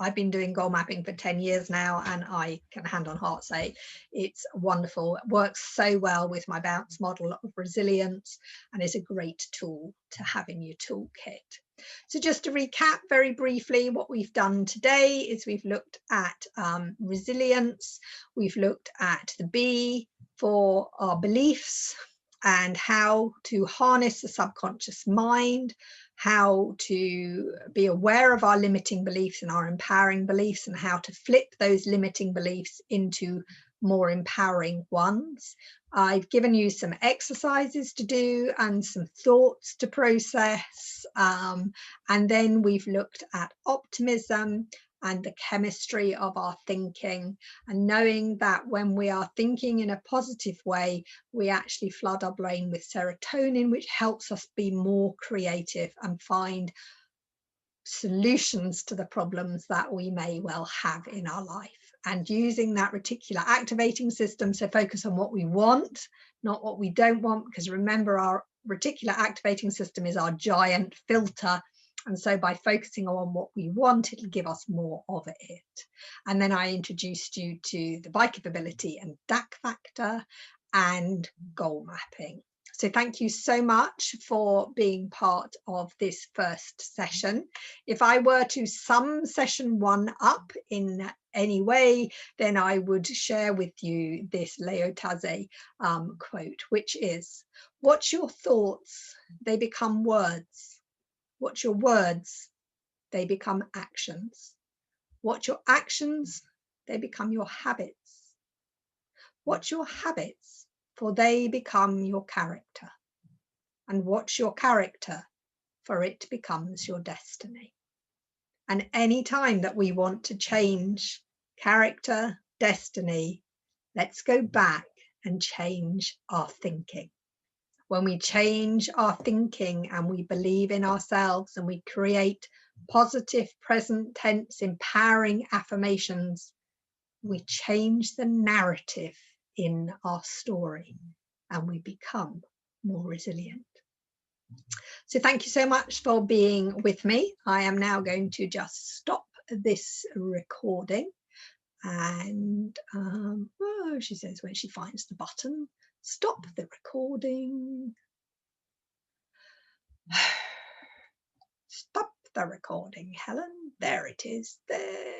I've been doing goal mapping for 10 years now, and I can hand on heart say it's wonderful. It works so well with my BOUCNE model of resilience, and is a great tool to have in your toolkit. So just to recap very briefly, what we've done today is we've looked at resilience, we've looked at the B for our beliefs and how to harness the subconscious mind, how to be aware of our limiting beliefs and our empowering beliefs, and how to flip those limiting beliefs into more empowering ones. I've given you some exercises to do and some thoughts to process, and then we've looked at optimism and the chemistry of our thinking, and knowing that when we are thinking in a positive way, we actually flood our brain with serotonin, which helps us be more creative and find solutions to the problems that we may well have in our life. And using that reticular activating system, so focus on what we want, not what we don't want, because remember, our reticular activating system is our giant filter. And so by focusing on what we want, it'll give us more of it. And then I introduced you to the by capability and DAC factor and goal mapping. So thank you so much for being part of this first session. If I were to sum session 1 up in any way, then I would share with you this Leotaze quote, which is, "What's your thoughts? They become words. What's your words? They become actions. What's your actions? They become your habits. What's your habits? For they become your character. And what's your character? For it becomes your destiny." And any time that we want to change character, destiny, let's go back and change our thinking. When we change our thinking and we believe in ourselves and we create positive present tense empowering affirmations, we change the narrative in our story and we become more resilient. So thank you so much for being with me. I am now going to just stop this recording, and oh, she says when she finds the button, stop the recording. Stop the recording, Helen. There it is. There.